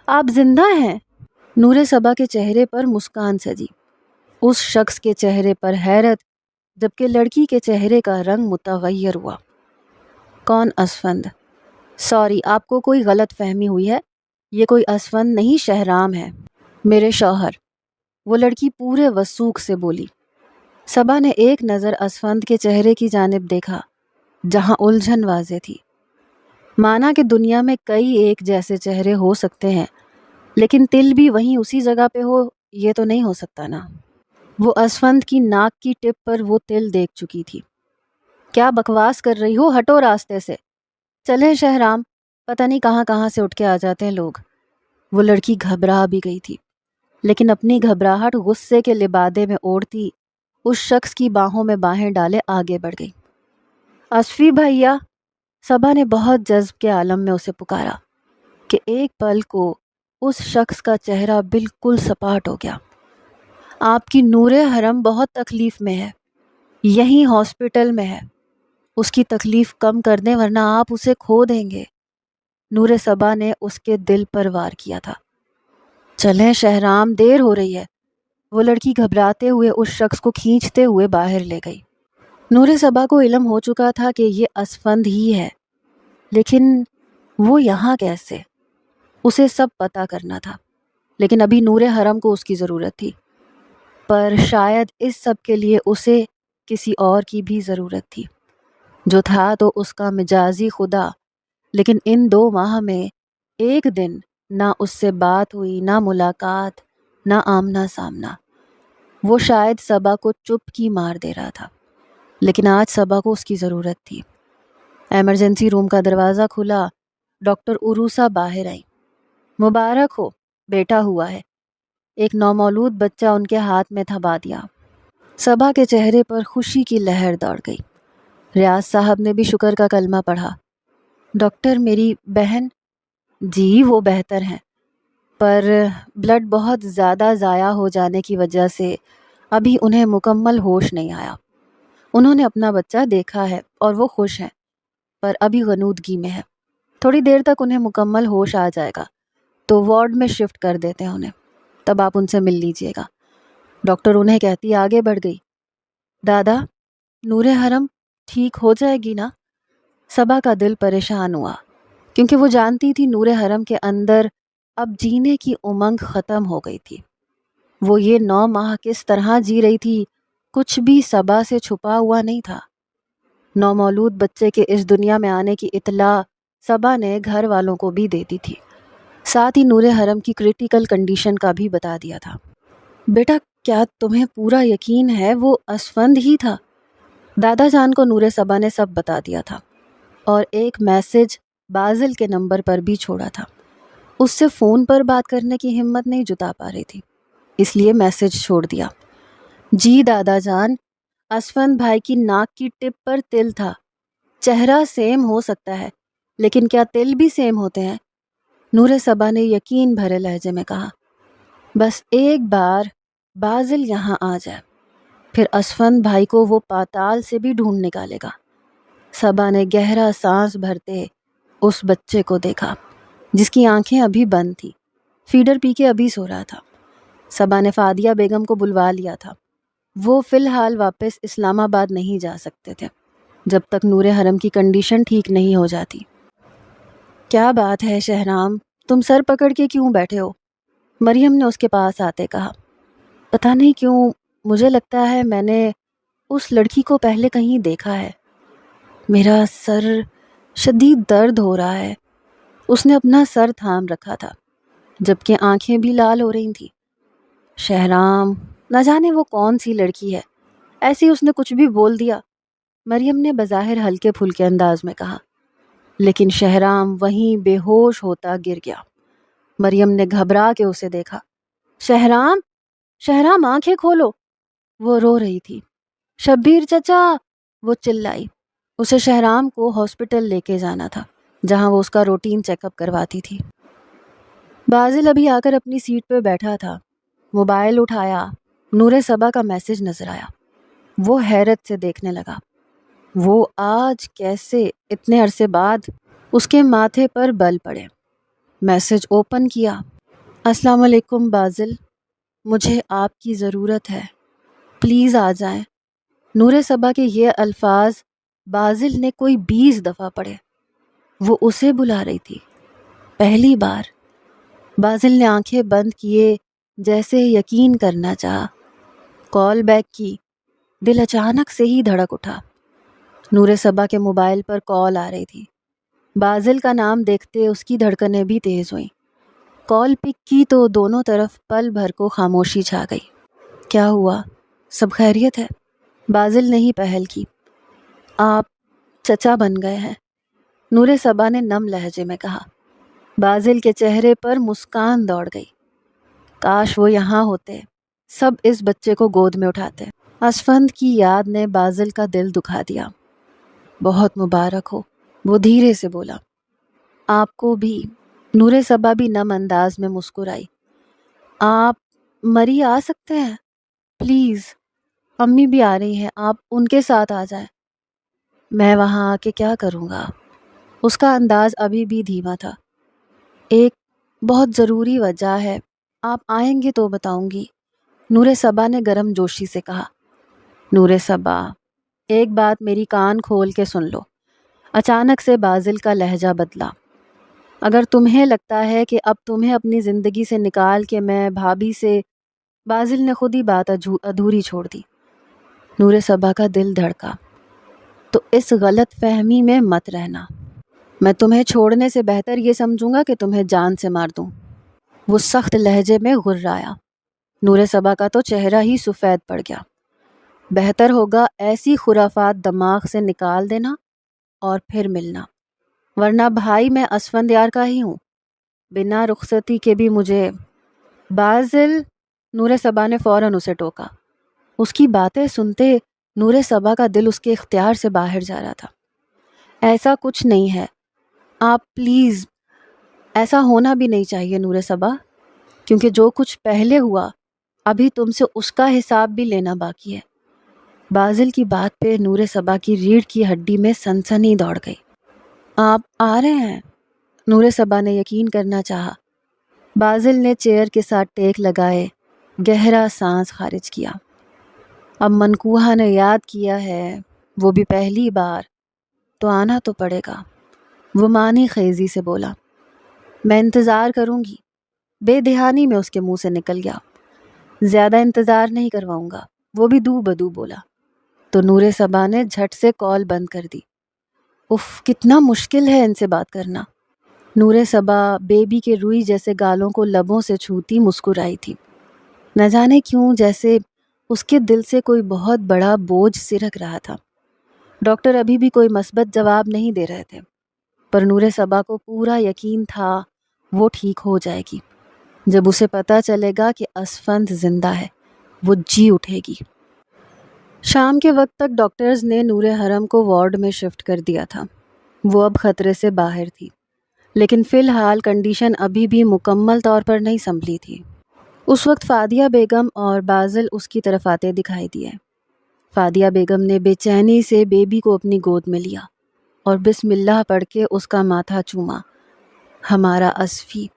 آپ زندہ ہیں؟ نور صبا کے چہرے پر مسکان سجی، اس شخص کے چہرے پر حیرت، جبکہ لڑکی کے چہرے کا رنگ متغیر ہوا۔ کون اسفند؟ سوری، آپ کو کوئی غلط فہمی ہوئی ہے، یہ کوئی اسفند نہیں، شہرام ہے، میرے شوہر، وہ لڑکی پورے وثوق سے بولی۔ صبا نے ایک نظر اسفند کے چہرے کی جانب دیکھا جہاں الجھن واضح تھی۔ مانا کہ دنیا میں کئی ایک جیسے چہرے ہو سکتے ہیں، لیکن تل بھی وہیں اسی جگہ پہ ہو، یہ تو نہیں ہو سکتا نا۔ وہ اسفند کی ناک کی ٹپ پر وہ تل دیکھ چکی تھی۔ کیا بکواس کر رہی ہو، ہٹو راستے سے، چلیں شہرام، پتہ نہیں کہاں کہاں سے اٹھ کے آ جاتے ہیں لوگ۔ وہ لڑکی گھبرا بھی گئی تھی، لیکن اپنی گھبراہٹ غصے کے لبادے میں اوڑھتی اس شخص کی باہوں میں باہیں ڈالے آگے بڑھ گئی۔ اسفی بھیا، صبا نے بہت جذب کے عالم میں اسے پکارا کہ ایک پل کو اس شخص کا چہرہ بالکل سپاٹ ہو گیا۔ آپ کی نور حرم بہت تکلیف میں ہے، یہیں ہاسپٹل میں ہے، اس کی تکلیف کم کر دیں ورنہ آپ اسے کھو دیں گے۔ نور صبا نے اس کے دل پر وار کیا تھا۔ چلیں شہرام، دیر ہو رہی ہے، وہ لڑکی گھبراتے ہوئے اس شخص کو کھینچتے ہوئے باہر لے گئی۔ نور صبا کو علم ہو چکا تھا کہ یہ اسفند ہی ہے، لیکن وہ یہاں کیسے؟ اسے سب پتہ کرنا تھا، لیکن ابھی نور حرم کو اس کی ضرورت تھی، پر شاید اس سب کے لیے اسے کسی اور کی بھی ضرورت تھی، جو تھا تو اس کا مجازی خدا، لیکن ان 2 ماہ میں ایک دن نہ اس سے بات ہوئی، نہ ملاقات، نہ آمنا سامنا۔ وہ شاید صبا کو چپ کی مار دے رہا تھا، لیکن آج صبا کو اس کی ضرورت تھی۔ ایمرجنسی روم کا دروازہ کھلا، ڈاکٹر عروسہ باہر آئی۔ مبارک ہو، بیٹا ہوا ہے، ایک نومولود بچہ ان کے ہاتھ میں تھما دیا۔ صبا کے چہرے پر خوشی کی لہر دوڑ گئی۔ ریاض صاحب نے بھی شکر کا کلمہ پڑھا۔ ڈاکٹر، میری بہن؟ جی وہ بہتر ہیں، پر بلڈ بہت زیادہ ضائع ہو جانے کی وجہ سے ابھی انہیں مکمل ہوش نہیں آیا۔ انہوں نے اپنا بچہ دیکھا ہے اور وہ خوش ہیں، پر ابھی غنودگی میں ہے، تھوڑی دیر تک انہیں مکمل ہوش آ جائے گا تو وارڈ میں شفٹ کر دیتے ہیں انہیں، تب آپ ان سے مل لیجئے گا۔ ڈاکٹر انہیں کہتی آگے بڑھ گئی۔ دادا، نور حرم ٹھیک ہو جائے گی نا؟ صبا کا دل پریشان ہوا، کیونکہ وہ جانتی تھی نور حرم کے اندر اب جینے کی امنگ ختم ہو گئی تھی۔ وہ یہ 9 ماہ کس طرح جی رہی تھی، کچھ بھی صبا سے چھپا ہوا نہیں تھا۔ نومولود بچے کے اس دنیا میں آنے کی اطلاع صبا نے گھر والوں کو بھی دے دی تھی، ساتھ ہی نور حرم کی کریٹیکل کنڈیشن کا بھی بتا دیا تھا۔ بیٹا، کیا تمہیں پورا یقین ہے وہ اسفند ہی تھا؟ دادا جان کو نور صبا نے سب بتا دیا تھا، اور ایک میسج بازل کے نمبر پر بھی چھوڑا تھا۔ اس سے فون پر بات کرنے کی ہمت نہیں جتا پا رہی تھی، اس لیے میسج چھوڑ دیا۔ جی دادا جان، اسفند بھائی کی ناک کی ٹپ پر تل تھا، چہرہ سیم ہو سکتا ہے، لیکن کیا تل بھی سیم ہوتے ہیں؟ نور صبا نے یقین بھرے لہجے میں کہا۔ بس ایک بار بازل یہاں آ جائے، پھر اسفند بھائی کو وہ پاتال سے بھی ڈھونڈ نکالے گا۔ صبا نے گہرا سانس بھرتے اس بچے کو دیکھا جس کی آنکھیں ابھی بند تھی، فیڈر پی کے ابھی سو رہا تھا۔ صبا نے فادیہ بیگم کو بلوا لیا تھا، وہ فی الحال واپس اسلام آباد نہیں جا سکتے تھے جب تک نور حرم کی کنڈیشن ٹھیک نہیں ہو جاتی۔ کیا بات ہے شہرام، تم سر پکڑ کے کیوں بیٹھے ہو؟ مریم نے اس کے پاس آتے کہا۔ پتہ نہیں کیوں مجھے لگتا ہے میں نے اس لڑکی کو پہلے کہیں دیکھا ہے، میرا سر شدید درد ہو رہا ہے۔ اس نے اپنا سر تھام رکھا تھا جبکہ آنکھیں بھی لال ہو رہی تھیں۔ شہرام، نہ جانے وہ کون سی لڑکی ہے، ایسے ہی اس نے کچھ بھی بول دیا، مریم نے بظاہر ہلکے پھلکے انداز میں کہا، لیکن شہرام وہیں بے ہوش ہوتا گر گیا۔ مریم نے گھبرا کے اسے دیکھا۔ شہرام، شہرام آنکھیں کھولو، وہ رو رہی تھی۔ شبیر چچا، وہ چلائی۔ اسے شہرام کو ہاسپٹل لے کے جانا تھا جہاں وہ اس کا روٹین چیک اپ کرواتی تھی۔ بازل ابھی آ کر اپنی سیٹ پہ بیٹھا تھا، موبائل اٹھایا، نور صبا کا میسج نظر آیا۔ وہ حیرت سے دیکھنے لگا۔ وہ آج کیسے اتنے عرصے بعد؟ اس کے ماتھے پر بل پڑے۔ میسج اوپن کیا۔ السلام علیکم بازل، مجھے آپ کی ضرورت ہے، پلیز آ جائیں۔ نور صبا کے یہ الفاظ بازل نے کوئی 20 دفعہ پڑھے۔ وہ اسے بلا رہی تھی، پہلی بار۔ بازل نے آنکھیں بند کیے جیسے یقین کرنا چاہا۔ کال بیک کی۔ دل اچانک سے ہی دھڑک اٹھا۔ نور صبا کے موبائل پر کال آ رہی تھی۔ بازل کا نام دیکھتے اس کی دھڑکنیں بھی تیز ہوئیں۔ کال پک کی تو دونوں طرف پل بھر کو خاموشی چھا گئی۔ کیا ہوا؟ سب خیریت ہے؟ بازل نے ہی پہل کی۔ آپ چچا بن گئے ہیں، نور صبا نے نم لہجے میں کہا۔ بازل کے چہرے پر مسکان دوڑ گئی۔ کاش وہ یہاں ہوتے، سب اس بچے کو گود میں اٹھاتے۔ اسفند کی یاد نے بازل کا دل دکھا دیا۔ بہت مبارک ہو، وہ دھیرے سے بولا۔ آپ کو بھی، نور صبا بھی نم انداز میں مسکرائی۔ آپ مری آ سکتے ہیں؟ پلیز، امی بھی آ رہی ہیں، آپ ان کے ساتھ آ جائیں۔ میں وہاں آ کے کیا کروں گا؟ اس کا انداز ابھی بھی دھیما تھا۔ ایک بہت ضروری وجہ ہے، آپ آئیں گے تو بتاؤں گی، نور صبا نے گرم جوشی سے کہا۔ نور صبا، ایک بات میری کان کھول کے سن لو۔ اچانک سے بازل کا لہجہ بدلا۔ اگر تمہیں لگتا ہے کہ اب تمہیں اپنی زندگی سے نکال کے میں بھابھی سے، بازل نے خود ہی بات ادھوری چھوڑ دی۔ نور صبا کا دل دھڑکا۔ تو اس غلط فہمی میں مت رہنا، میں تمہیں چھوڑنے سے بہتر یہ سمجھوں گا کہ تمہیں جان سے مار دوں۔ وہ سخت لہجے میں غرایا۔ نور صبا کا تو چہرہ ہی سفید پڑ گیا۔ بہتر ہوگا ایسی خرافات دماغ سے نکال دینا اور پھر ملنا، ورنہ بھائی میں اسفند یار کا ہی ہوں، بنا رخصتی کے بھی مجھے۔ بازل، نور صبا نے فوراً اسے ٹوکا۔ اس کی باتیں سنتے نور صبا کا دل اس کے اختیار سے باہر جا رہا تھا۔ ایسا کچھ نہیں ہے، آپ پلیز، ایسا ہونا بھی نہیں چاہیے نور صبا، کیونکہ جو کچھ پہلے ہوا ابھی تم سے اس کا حساب بھی لینا باقی ہے۔ بازل کی بات پہ نور صبا کی ریڑھ کی ہڈی میں سنسنی دوڑ گئی۔ آپ آ رہے ہیں؟ نور صبا نے یقین کرنا چاہا۔ بازل نے چیئر کے ساتھ ٹیک لگائے، گہرا سانس خارج کیا۔ اب منقوہا نے یاد کیا ہے، وہ بھی پہلی بار، تو آنا تو پڑے گا، وہ معنی خیزی سے بولا۔ میں انتظار کروں گی، بے دہانی میں اس کے منہ سے نکل گیا۔ زیادہ انتظار نہیں کرواؤں گا، وہ بھی دو بدو بولا۔ تو نور صبا نے جھٹ سے کال بند کر دی۔ اف، کتنا مشکل ہے ان سے بات کرنا۔ نور صبا بیبی کے روئی جیسے گالوں کو لبوں سے چھوتی مسکرائی تھی۔ نہ جانے کیوں جیسے اس کے دل سے کوئی بہت بڑا بوجھ سرک رہا تھا۔ ڈاکٹر ابھی بھی کوئی مثبت جواب نہیں دے رہے تھے، پر نور صبا کو پورا یقین تھا وہ ٹھیک ہو جائے گی۔ جب اسے پتہ چلے گا کہ اسفند زندہ ہے، وہ جی اٹھے گی۔ شام کے وقت تک ڈاکٹرز نے نور حرم کو وارڈ میں شفٹ کر دیا تھا۔ وہ اب خطرے سے باہر تھی، لیکن فی الحال کنڈیشن ابھی بھی مکمل طور پر نہیں سنبھلی تھی۔ اس وقت فادیہ بیگم اور بازل اس کی طرف آتے دکھائی دیے۔ فادیہ بیگم نے بے چینی سے بیبی کو اپنی گود میں لیا اور بسم اللہ پڑھ کے اس کا ماتھا چوما۔ ہمارا اسفی،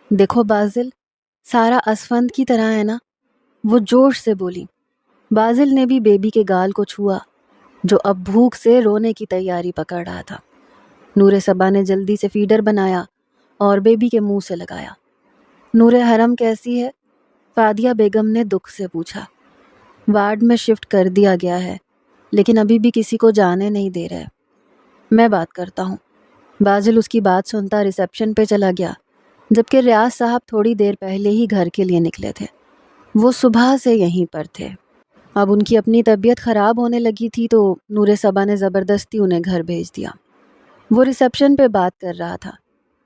دیکھو بازل، سارا اسفند کی طرح ہے نا، وہ جوش سے بولی۔ بازل نے بھی بیبی کے گال کو چھوا جو اب بھوک سے رونے کی تیاری پکڑ رہا تھا۔ نور صبا نے جلدی سے فیڈر بنایا اور بیبی کے منہ سے لگایا۔ نور حرم کیسی ہے؟ فادیہ بیگم نے دکھ سے پوچھا۔ وارڈ میں شفٹ کر دیا گیا ہے، لیکن ابھی بھی کسی کو جانے نہیں دے رہے۔ میں بات کرتا ہوں۔ بازل اس کی بات سنتا ریسیپشن پہ چلا گیا، جبکہ ریاض صاحب تھوڑی دیر پہلے ہی گھر کے لیے نکلے تھے۔ وہ صبح سے یہیں پر تھے۔ اب ان کی اپنی طبیعت خراب ہونے لگی تھی تو نور صبا نے زبردستی انہیں گھر بھیج دیا۔ وہ ریسیپشن پہ بات کر رہا تھا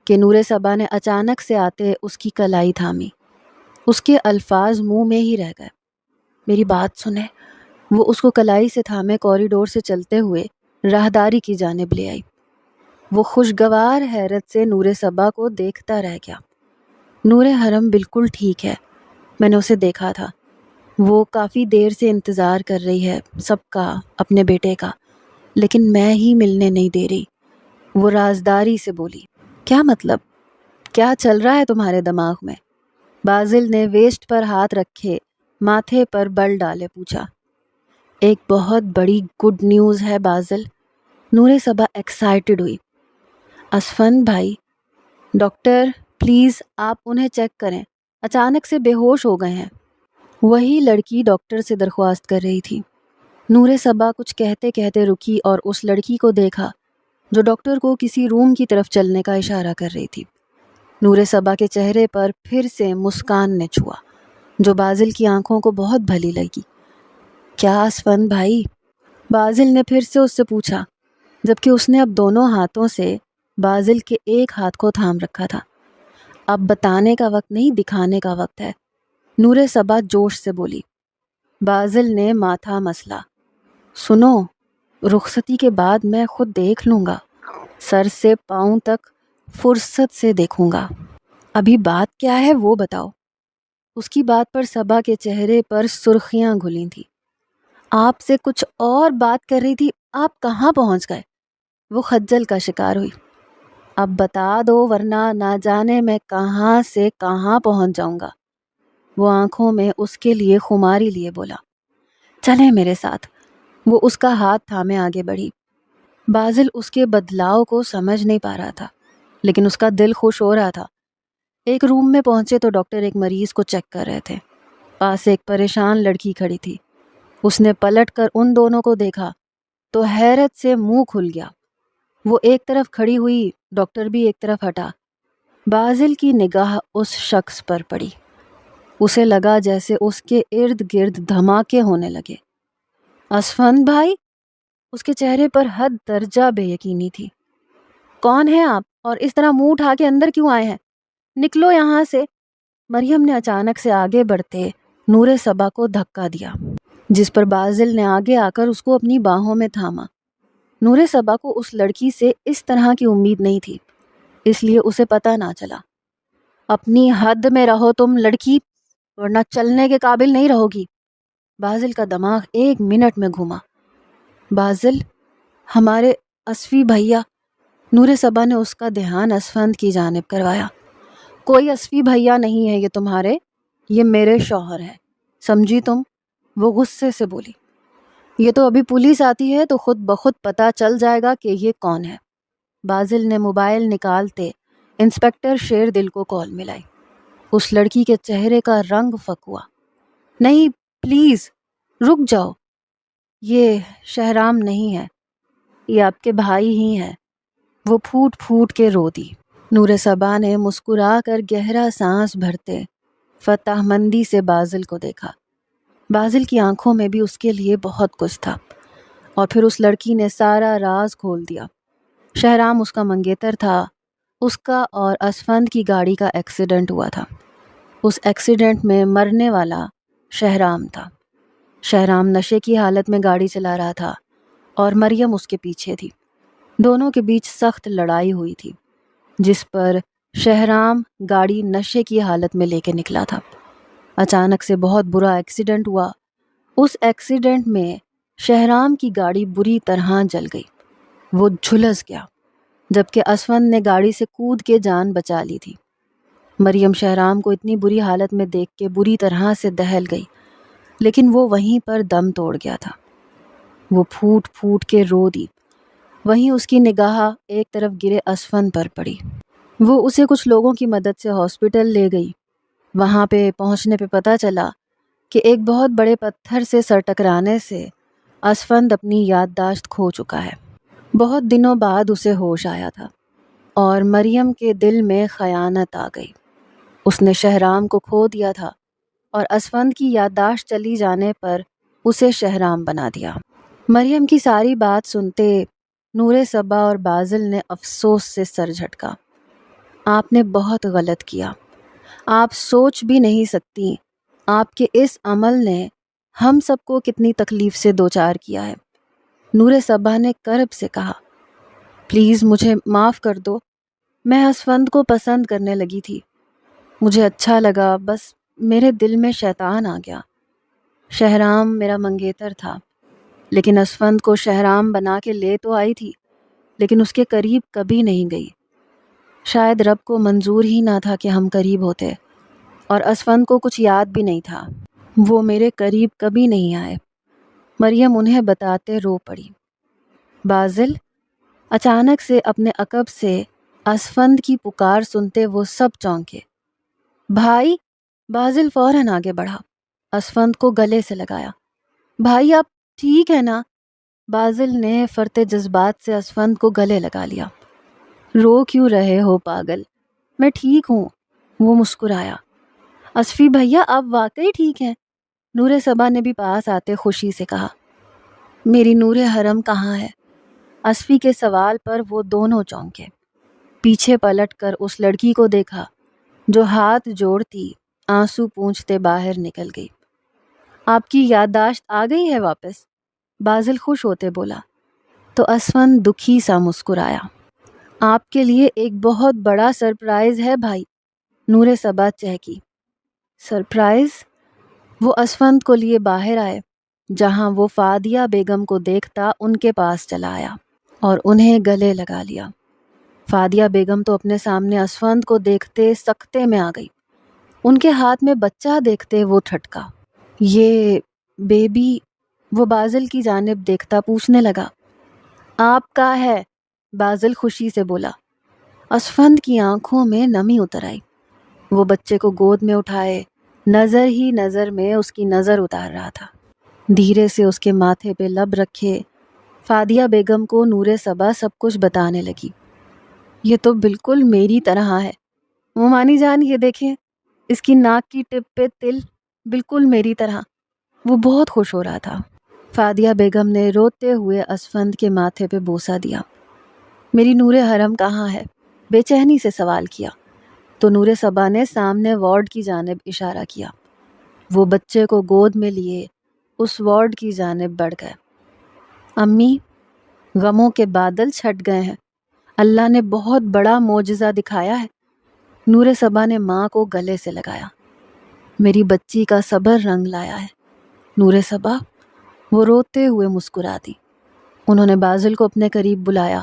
کہ نور صبا نے اچانک سے آتے اس کی کلائی تھامی۔ اس کے الفاظ منہ میں ہی رہ گئے۔ میری بات سنیں۔ وہ اس کو کلائی سے تھامے کوریڈور سے چلتے ہوئے راہداری کی جانب لے آئی۔ وہ خوشگوار حیرت سے نور صبا کو دیکھتا رہ گیا۔ نور حرم بالکل ٹھیک ہے، میں نے اسے دیکھا تھا، وہ کافی دیر سے انتظار کر رہی ہے سب کا، اپنے بیٹے کا، لیکن میں ہی ملنے نہیں دے رہی۔ وہ رازداری سے بولی۔ کیا مطلب؟ کیا چل رہا ہے تمہارے دماغ میں؟ بازل نے ویسٹ پر ہاتھ رکھے ماتھے پر بل ڈالے پوچھا۔ ایک بہت بڑی گڈ نیوز ہے بازل، نور صبا ایکسائٹڈ ہوئی۔ اسفند بھائی، ڈاکٹر پلیز آپ انہیں چیک کریں، اچانک سے بے ہوش ہو گئے ہیں۔ وہی لڑکی ڈاکٹر سے درخواست کر رہی تھی۔ نور صبا کچھ کہتے کہتے رکی اور اس لڑکی کو دیکھا جو ڈاکٹر کو کسی روم کی طرف چلنے کا اشارہ کر رہی تھی۔ نور صبا کے چہرے پر پھر سے مسکان نے چھوا جو بازل کی آنکھوں کو بہت بھلی لگی۔ کیا اسفند بھائی؟ بازل نے پھر سے اس سے پوچھا، جبکہ اس نے اب دونوں ہاتھوں سے بازل کے ایک ہاتھ کو تھام رکھا تھا۔ اب بتانے کا وقت نہیں، دکھانے کا وقت ہے، نور صبا جوش سے بولی۔ بازل نے ماتھا مسلا۔ سنو، رخصتی کے بعد میں خود دیکھ لوں گا، سر سے پاؤں تک فرصت سے دیکھوں گا۔ ابھی بات کیا ہے وہ بتاؤ۔ اس کی بات پر صبا کے چہرے پر سرخیاں گھلیں تھیں۔ آپ سے کچھ اور بات کر رہی تھی، آپ کہاں پہنچ گئے؟ وہ خجل کا شکار ہوئی۔ اب بتا دو ورنہ نہ جانے میں کہاں سے کہاں پہنچ جاؤں گا۔ وہ آنکھوں میں اس کے لیے خماری لیے بولا۔ چلیں میرے ساتھ۔ وہ اس کا ہاتھ تھامے آگے بڑھی۔ بازل اس کے بدلاؤ کو سمجھ نہیں پا رہا تھا، لیکن اس کا دل خوش ہو رہا تھا۔ ایک روم میں پہنچے تو ڈاکٹر ایک مریض کو چیک کر رہے تھے۔ پاس ایک پریشان لڑکی کھڑی تھی۔ اس نے پلٹ کر ان دونوں کو دیکھا تو حیرت سے منہ کھل گیا۔ وہ ایک طرف کھڑی ہوئی، ڈاکٹر بھی ایک طرف ہٹا۔ بازل کی نگاہ اس شخص پر پڑی۔ اسے لگا جیسے اس کے ارد گرد دھماکے ہونے لگے۔ اسفند بھائی؟ اس کے چہرے پر حد درجہ بے یقینی تھی۔ کون ہیں آپ اور اس طرح منہ اٹھا کے اندر کیوں آئے ہیں؟ نکلو یہاں سے۔ مریم نے اچانک سے آگے بڑھتے نور صبا کو دھکا دیا، جس پر بازل نے آگے آ کر اس کو اپنی باہوں میں تھاما۔ نور صبا کو اس لڑکی سے اس طرح کی امید نہیں تھی، اس لیے اسے پتہ نہ چلا۔ اپنی حد میں رہو تم لڑکی، ورنہ چلنے کے قابل نہیں رہو گی۔ بازل کا دماغ ایک منٹ میں گھوما۔ بازل، ہمارے اسفی بھیا۔ نور صبا نے اس کا دھیان اسفند کی جانب کروایا۔ کوئی اسفی بھیا نہیں ہے یہ تمہارے، یہ میرے شوہر ہیں، سمجھی تم؟ وہ غصے سے بولی۔ یہ تو ابھی پولیس آتی ہے تو خود بخود پتہ چل جائے گا کہ یہ کون ہے۔ بازل نے موبائل نکالتے انسپکٹر شیر دل کو کال ملائی۔ اس لڑکی کے چہرے کا رنگ فک ہوا۔ نہیں پلیز رک جاؤ، یہ شہرام نہیں ہے، یہ آپ کے بھائی ہی ہیں۔ وہ پھوٹ پھوٹ کے رو دی۔ نور صبا نے مسکرا کر گہرا سانس بھرتے فتح مندی سے بازل کو دیکھا۔ بازل کی آنکھوں میں بھی اس کے لیے بہت کچھ تھا، اور پھر اس لڑکی نے سارا راز کھول دیا۔ شہرام اس کا منگیتر تھا۔ اس کا اور اسفند کی گاڑی کا ایکسیڈنٹ ہوا تھا۔ اس ایکسیڈنٹ میں مرنے والا شہرام تھا۔ شہرام نشے کی حالت میں گاڑی چلا رہا تھا اور مریم اس کے پیچھے تھی۔ دونوں کے بیچ سخت لڑائی ہوئی تھی، جس پر شہرام گاڑی نشے کی حالت میں لے کے نکلا تھا۔ اچانک سے بہت برا ایکسیڈنٹ ہوا۔ اس ایکسیڈنٹ میں شہرام کی گاڑی بری طرح جل گئی، وہ جھلس گیا، جبکہ اسفند نے گاڑی سے کود کے جان بچا لی تھی۔ مریم شہرام کو اتنی بری حالت میں دیکھ کے بری طرح سے دہل گئی، لیکن وہ وہیں پر دم توڑ گیا تھا۔ وہ پھوٹ پھوٹ کے رو دی۔ وہیں اس کی نگاہ ایک طرف گرے اسفند پر پڑی۔ وہ اسے کچھ لوگوں کی مدد سے ہاسپٹل لے گئی۔ وہاں پہ پہنچنے پہ پتہ چلا کہ ایک بہت بڑے پتھر سے سر ٹکرانے سے اسفند اپنی یادداشت کھو چکا ہے۔ بہت دنوں بعد اسے ہوش آیا تھا اور مریم کے دل میں خیانت آ گئی۔ اس نے شہرام کو کھو دیا تھا اور اسفند کی یادداشت چلی جانے پر اسے شہرام بنا دیا۔ مریم کی ساری بات سنتے نور صبا اور بازل نے افسوس سے سر جھٹکا۔ آپ نے بہت غلط کیا، آپ سوچ بھی نہیں سکتی آپ کے اس عمل نے ہم سب کو کتنی تکلیف سے دوچار کیا ہے۔ نور صبا نے کرب سے کہا، پلیز مجھے معاف کر دو، میں اسفند کو پسند کرنے لگی تھی، مجھے اچھا لگا، بس میرے دل میں شیطان آ گیا۔ شہرام میرا منگیتر تھا، لیکن اسفند کو شہرام بنا کے لے تو آئی تھی، لیکن اس کے قریب کبھی نہیں گئی۔ شاید رب کو منظور ہی نہ تھا کہ ہم قریب ہوتے، اور اسفند کو کچھ یاد بھی نہیں تھا، وہ میرے قریب کبھی نہیں آئے۔ مریم انہیں بتاتے رو پڑی۔ بازل اچانک سے اپنے عقب سے اسفند کی پکار سنتے وہ سب چونکے۔ بھائی! بازل فوراً آگے بڑھا، اسفند کو گلے سے لگایا۔ بھائی آپ ٹھیک ہے نا؟ بازل نے فرتے جذبات سے اسفند کو گلے لگا لیا۔ رو کیوں رہے ہو پاگل، میں ٹھیک ہوں، وہ مسکرایا۔ اسفی بھیا آپ واقعی ٹھیک ہیں؟ نور صبا نے بھی پاس آتے خوشی سے کہا۔ میری نور حرم کہاں ہے؟ اسفی کے سوال پر وہ دونوں چونکے، پیچھے پلٹ کر اس لڑکی کو دیکھا جو ہاتھ جوڑتی آنسو پونچھتے باہر نکل گئی۔ آپ کی یادداشت آ گئی ہے واپس؟ بازل خوش ہوتے بولا، تو اسفند دکھی سا مسکرایا۔ آپ کے لیے ایک بہت بڑا سرپرائز ہے بھائی، نور صبا چہکی۔ سرپرائز؟ وہ اسفند کو لیے باہر آئے، جہاں وہ فادیہ بیگم کو دیکھتا ان کے پاس چلا آیا اور انہیں گلے لگا لیا۔ فادیہ بیگم تو اپنے سامنے اسفند کو دیکھتے سکتے میں آ گئی، ان کے ہاتھ میں بچہ دیکھتے وہ ٹھٹکا۔ یہ بیبی؟ وہ بازل کی جانب دیکھتا پوچھنے لگا۔ آپ کا ہے، بازل خوشی سے بولا۔ اسفند کی آنکھوں میں نمی اتر آئی، وہ بچے کو گود میں اٹھائے نظر ہی نظر میں اس کی نظر اتار رہا تھا۔ دھیرے سے اس کے ماتھے پہ لب رکھے فادیہ بیگم کو نور صبا سب کچھ بتانے لگی۔ یہ تو بالکل میری طرح ہے، مومانی جان یہ دیکھیں، اس کی ناک کی ٹپ پہ تل بالکل میری طرح۔ وہ بہت خوش ہو رہا تھا۔ فادیہ بیگم نے روتے ہوئے اسفند کے ماتھے پہ بوسہ دیا۔ میری نور حرم کہاں ہے؟ بے چینی سے سوال کیا، تو نور صبا نے سامنے وارڈ کی جانب اشارہ کیا۔ وہ بچے کو گود میں لیے اس وارڈ کی جانب بڑھ گئے۔ امی، غموں کے بادل چھٹ گئے ہیں، اللہ نے بہت بڑا معجزہ دکھایا ہے، نور صبا نے ماں کو گلے سے لگایا۔ میری بچی کا صبر رنگ لایا ہے، نور صبا، وہ روتے ہوئے مسکرا دی۔ انہوں نے بازل کو اپنے قریب بلایا۔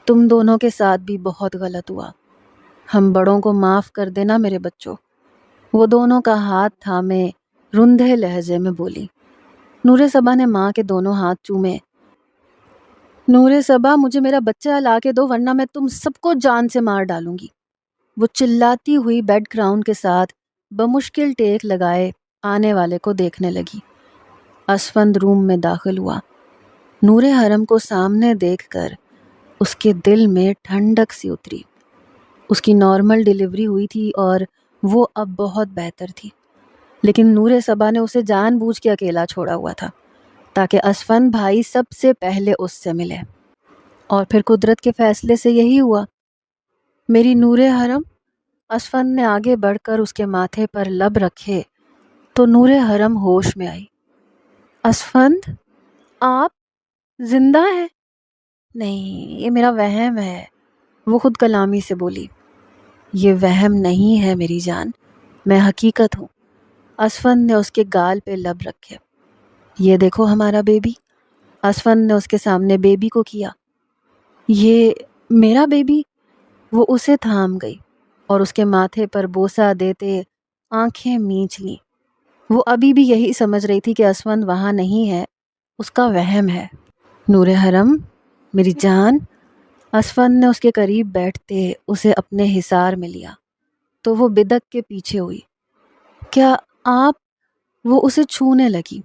تم دونوں کے ساتھ بھی بہت غلط ہوا، ہم بڑوں کو معاف کر دینا میرے بچوں، وہ دونوں کا ہاتھ تھامے رندھے لہجے میں بولی۔ نور صبا نے ماں کے دونوں ہاتھ چومے۔ نور صبا مجھے میرا بچہ لا کے دو ورنہ میں تم سب کو جان سے مار ڈالوں گی، وہ چلاتی ہوئی بیڈ گراؤنڈ کے ساتھ بمشکل ٹیک لگائے آنے والے کو دیکھنے لگی۔ اسفند روم میں داخل ہوا۔ نور حرم کو سامنے دیکھ کر اس کے دل میں ٹھنڈک سی اتری۔ اس کی نارمل ڈیلیوری ہوئی تھی اور وہ اب بہت بہتر تھی، لیکن نور صبا نے اسے جان بوجھ کے اکیلا چھوڑا ہوا تھا تاکہ اسفند بھائی سب سے پہلے اس سے ملے، اور پھر قدرت کے فیصلے سے یہی ہوا۔ میری نور حرم، اسفند نے آگے بڑھ کر اس کے ماتھے پر لب رکھے تو نور حرم ہوش میں آئی۔ اسفند، آپ زندہ ہیں؟ نہیں، یہ میرا وہم ہے، وہ خود کلامی سے بولی۔ یہ وہم نہیں ہے میری جان، میں حقیقت ہوں۔ اسفند نے اس کے گال پہ لب رکھے۔ یہ دیکھو ہمارا بیبی، اسفند نے اس کے سامنے بیبی کو کیا۔ یہ میرا بیبی؟ وہ اسے تھام گئی اور اس کے ماتھے پر بوسہ دیتے آنکھیں مینچ لیں۔ وہ ابھی بھی یہی سمجھ رہی تھی کہ اسفند وہاں نہیں ہے، اس کا وہم ہے۔ نور حرم، میری جان، اسفند نے اس کے قریب بیٹھتے اسے اپنے حصار میں لیا تو وہ بدک کے پیچھے ہوئی۔ کیا آپ؟ وہ اسے چھونے لگی۔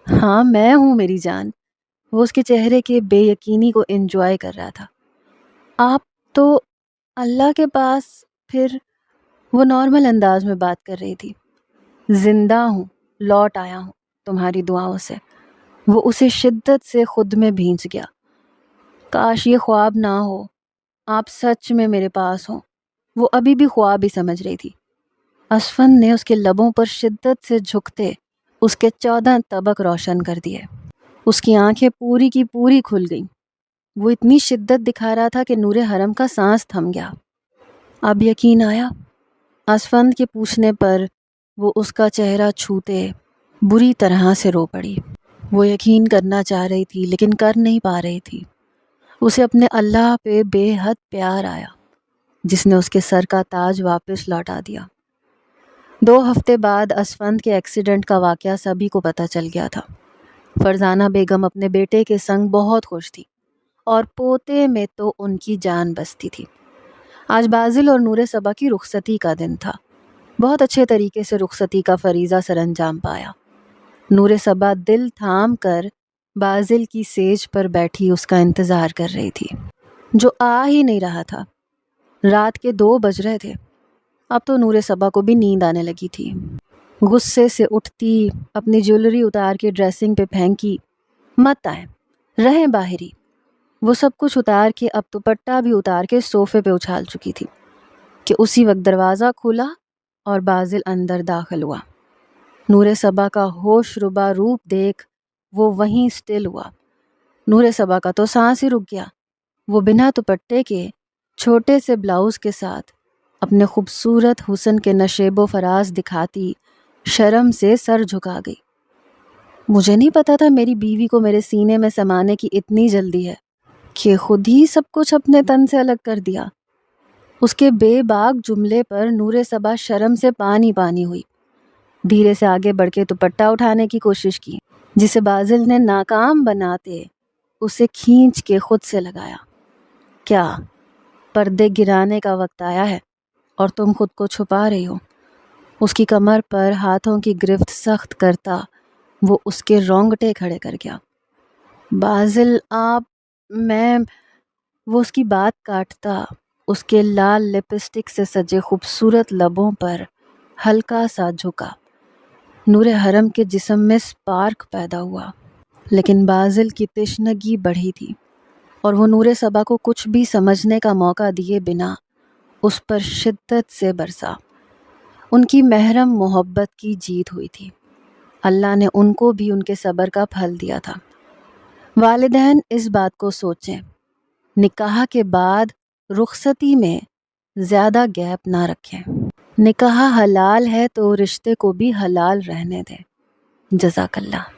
ہاں میں ہوں میری جان، وہ اس کے چہرے کے بے یقینی کو انجوائے کر رہا تھا۔ آپ تو اللہ کے پاس، پھر وہ نارمل انداز میں بات کر رہی تھی۔ زندہ ہوں، لوٹ آیا ہوں، تمہاری دعاؤں سے۔ وہ اسے شدت سے خود میں بھینچ گیا۔ کاش یہ خواب نہ ہو، آپ سچ میں میرے پاس ہوں۔ وہ ابھی بھی خواب ہی سمجھ رہی تھی۔ اسفند نے اس کے لبوں پر شدت سے جھکتے اس کے 14 طبق روشن کر دیے۔ اس کی آنکھیں پوری کی پوری کھل گئیں۔ وہ اتنی شدت دکھا رہا تھا کہ نور حرم کا سانس تھم گیا۔ اب یقین آیا؟ اسفند کے پوچھنے پر وہ اس کا چہرہ چھوتے بری طرح سے رو پڑی۔ وہ یقین کرنا چاہ رہی تھی لیکن کر نہیں پا رہی تھی۔ اسے اپنے اللہ پہ بے حد پیار آیا جس نے اس کے سر کا تاج واپس لوٹا دیا۔ 2 ہفتے بعد اسفند کے ایکسیڈنٹ کا واقعہ سبھی کو پتہ چل گیا تھا۔ فرزانہ بیگم اپنے بیٹے کے سنگ بہت خوش تھی اور پوتے میں تو ان کی جان بستی تھی۔ آج بازل اور نور صبا کی رخصتی کا دن تھا۔ بہت اچھے طریقے سے رخصتی کا فریضہ سر انجام پایا۔ نور صبا دل تھام کر بازل کی سیج پر بیٹھی اس کا انتظار کر رہی تھی جو آ ہی نہیں رہا تھا۔ رات کے 2 بج رہے تھے۔ اب تو نور صبا کو بھی نیند آنے لگی تھی۔ غصے سے اٹھتی اپنی جیولری اتار کے ڈریسنگ پہ پھینکی۔ مت آئیں، رہیں باہر ہی۔ وہ سب کچھ اتار کے اب دوپٹہ بھی اتار کے صوفے پہ اچھال چکی تھی کہ اسی وقت دروازہ کھلا اور بازل اندر داخل ہوا۔ نور صبا کا ہوش ربا روپ دیکھ وہ وہیں سٹل ہوا۔ نور صبا کا تو سانس ہی رک گیا۔ وہ بنا دوپٹے کے چھوٹے سے بلاؤز کے ساتھ اپنے خوبصورت حسن کے نشیب و فراز دکھاتی شرم سے سر جھکا گئی۔ مجھے نہیں پتا تھا میری بیوی کو میرے سینے میں سمانے کی اتنی جلدی ہے کہ خود ہی سب کچھ اپنے تن سے الگ کر دیا۔ اس کے بے باک جملے پر نور صبا شرم سے پانی پانی ہوئی۔ دھیرے سے آگے بڑھ کے دوپٹہ اٹھانے کی کوشش کی جسے بازل نے ناکام بناتے اسے کھینچ کے خود سے لگایا۔ کیا پردے گرانے کا وقت آیا ہے اور تم خود کو چھپا رہی ہو؟ اس کی کمر پر ہاتھوں کی گرفت سخت کرتا وہ اس کے رونگٹے کھڑے کر گیا۔ بازل میں وہ اس کی بات کاٹتا اس کے لال لپسٹک سے سجے خوبصورت لبوں پر ہلکا سا جھکا۔ نور حرم کے جسم میں سپارک پیدا ہوا لیکن بازل کی تشنگی بڑھی تھی اور وہ نور صبا کو کچھ بھی سمجھنے کا موقع دیے بنا اس پر شدت سے برسا۔ ان کی محرم محبت کی جیت ہوئی تھی۔ اللہ نے ان کو بھی ان کے صبر کا پھل دیا تھا۔ والدین اس بات کو سوچیں، نکاح کے بعد رخصتی میں زیادہ گیپ نہ رکھیں۔ نکاح حلال ہے تو رشتے کو بھی حلال رہنے دیں۔ جزاک اللہ۔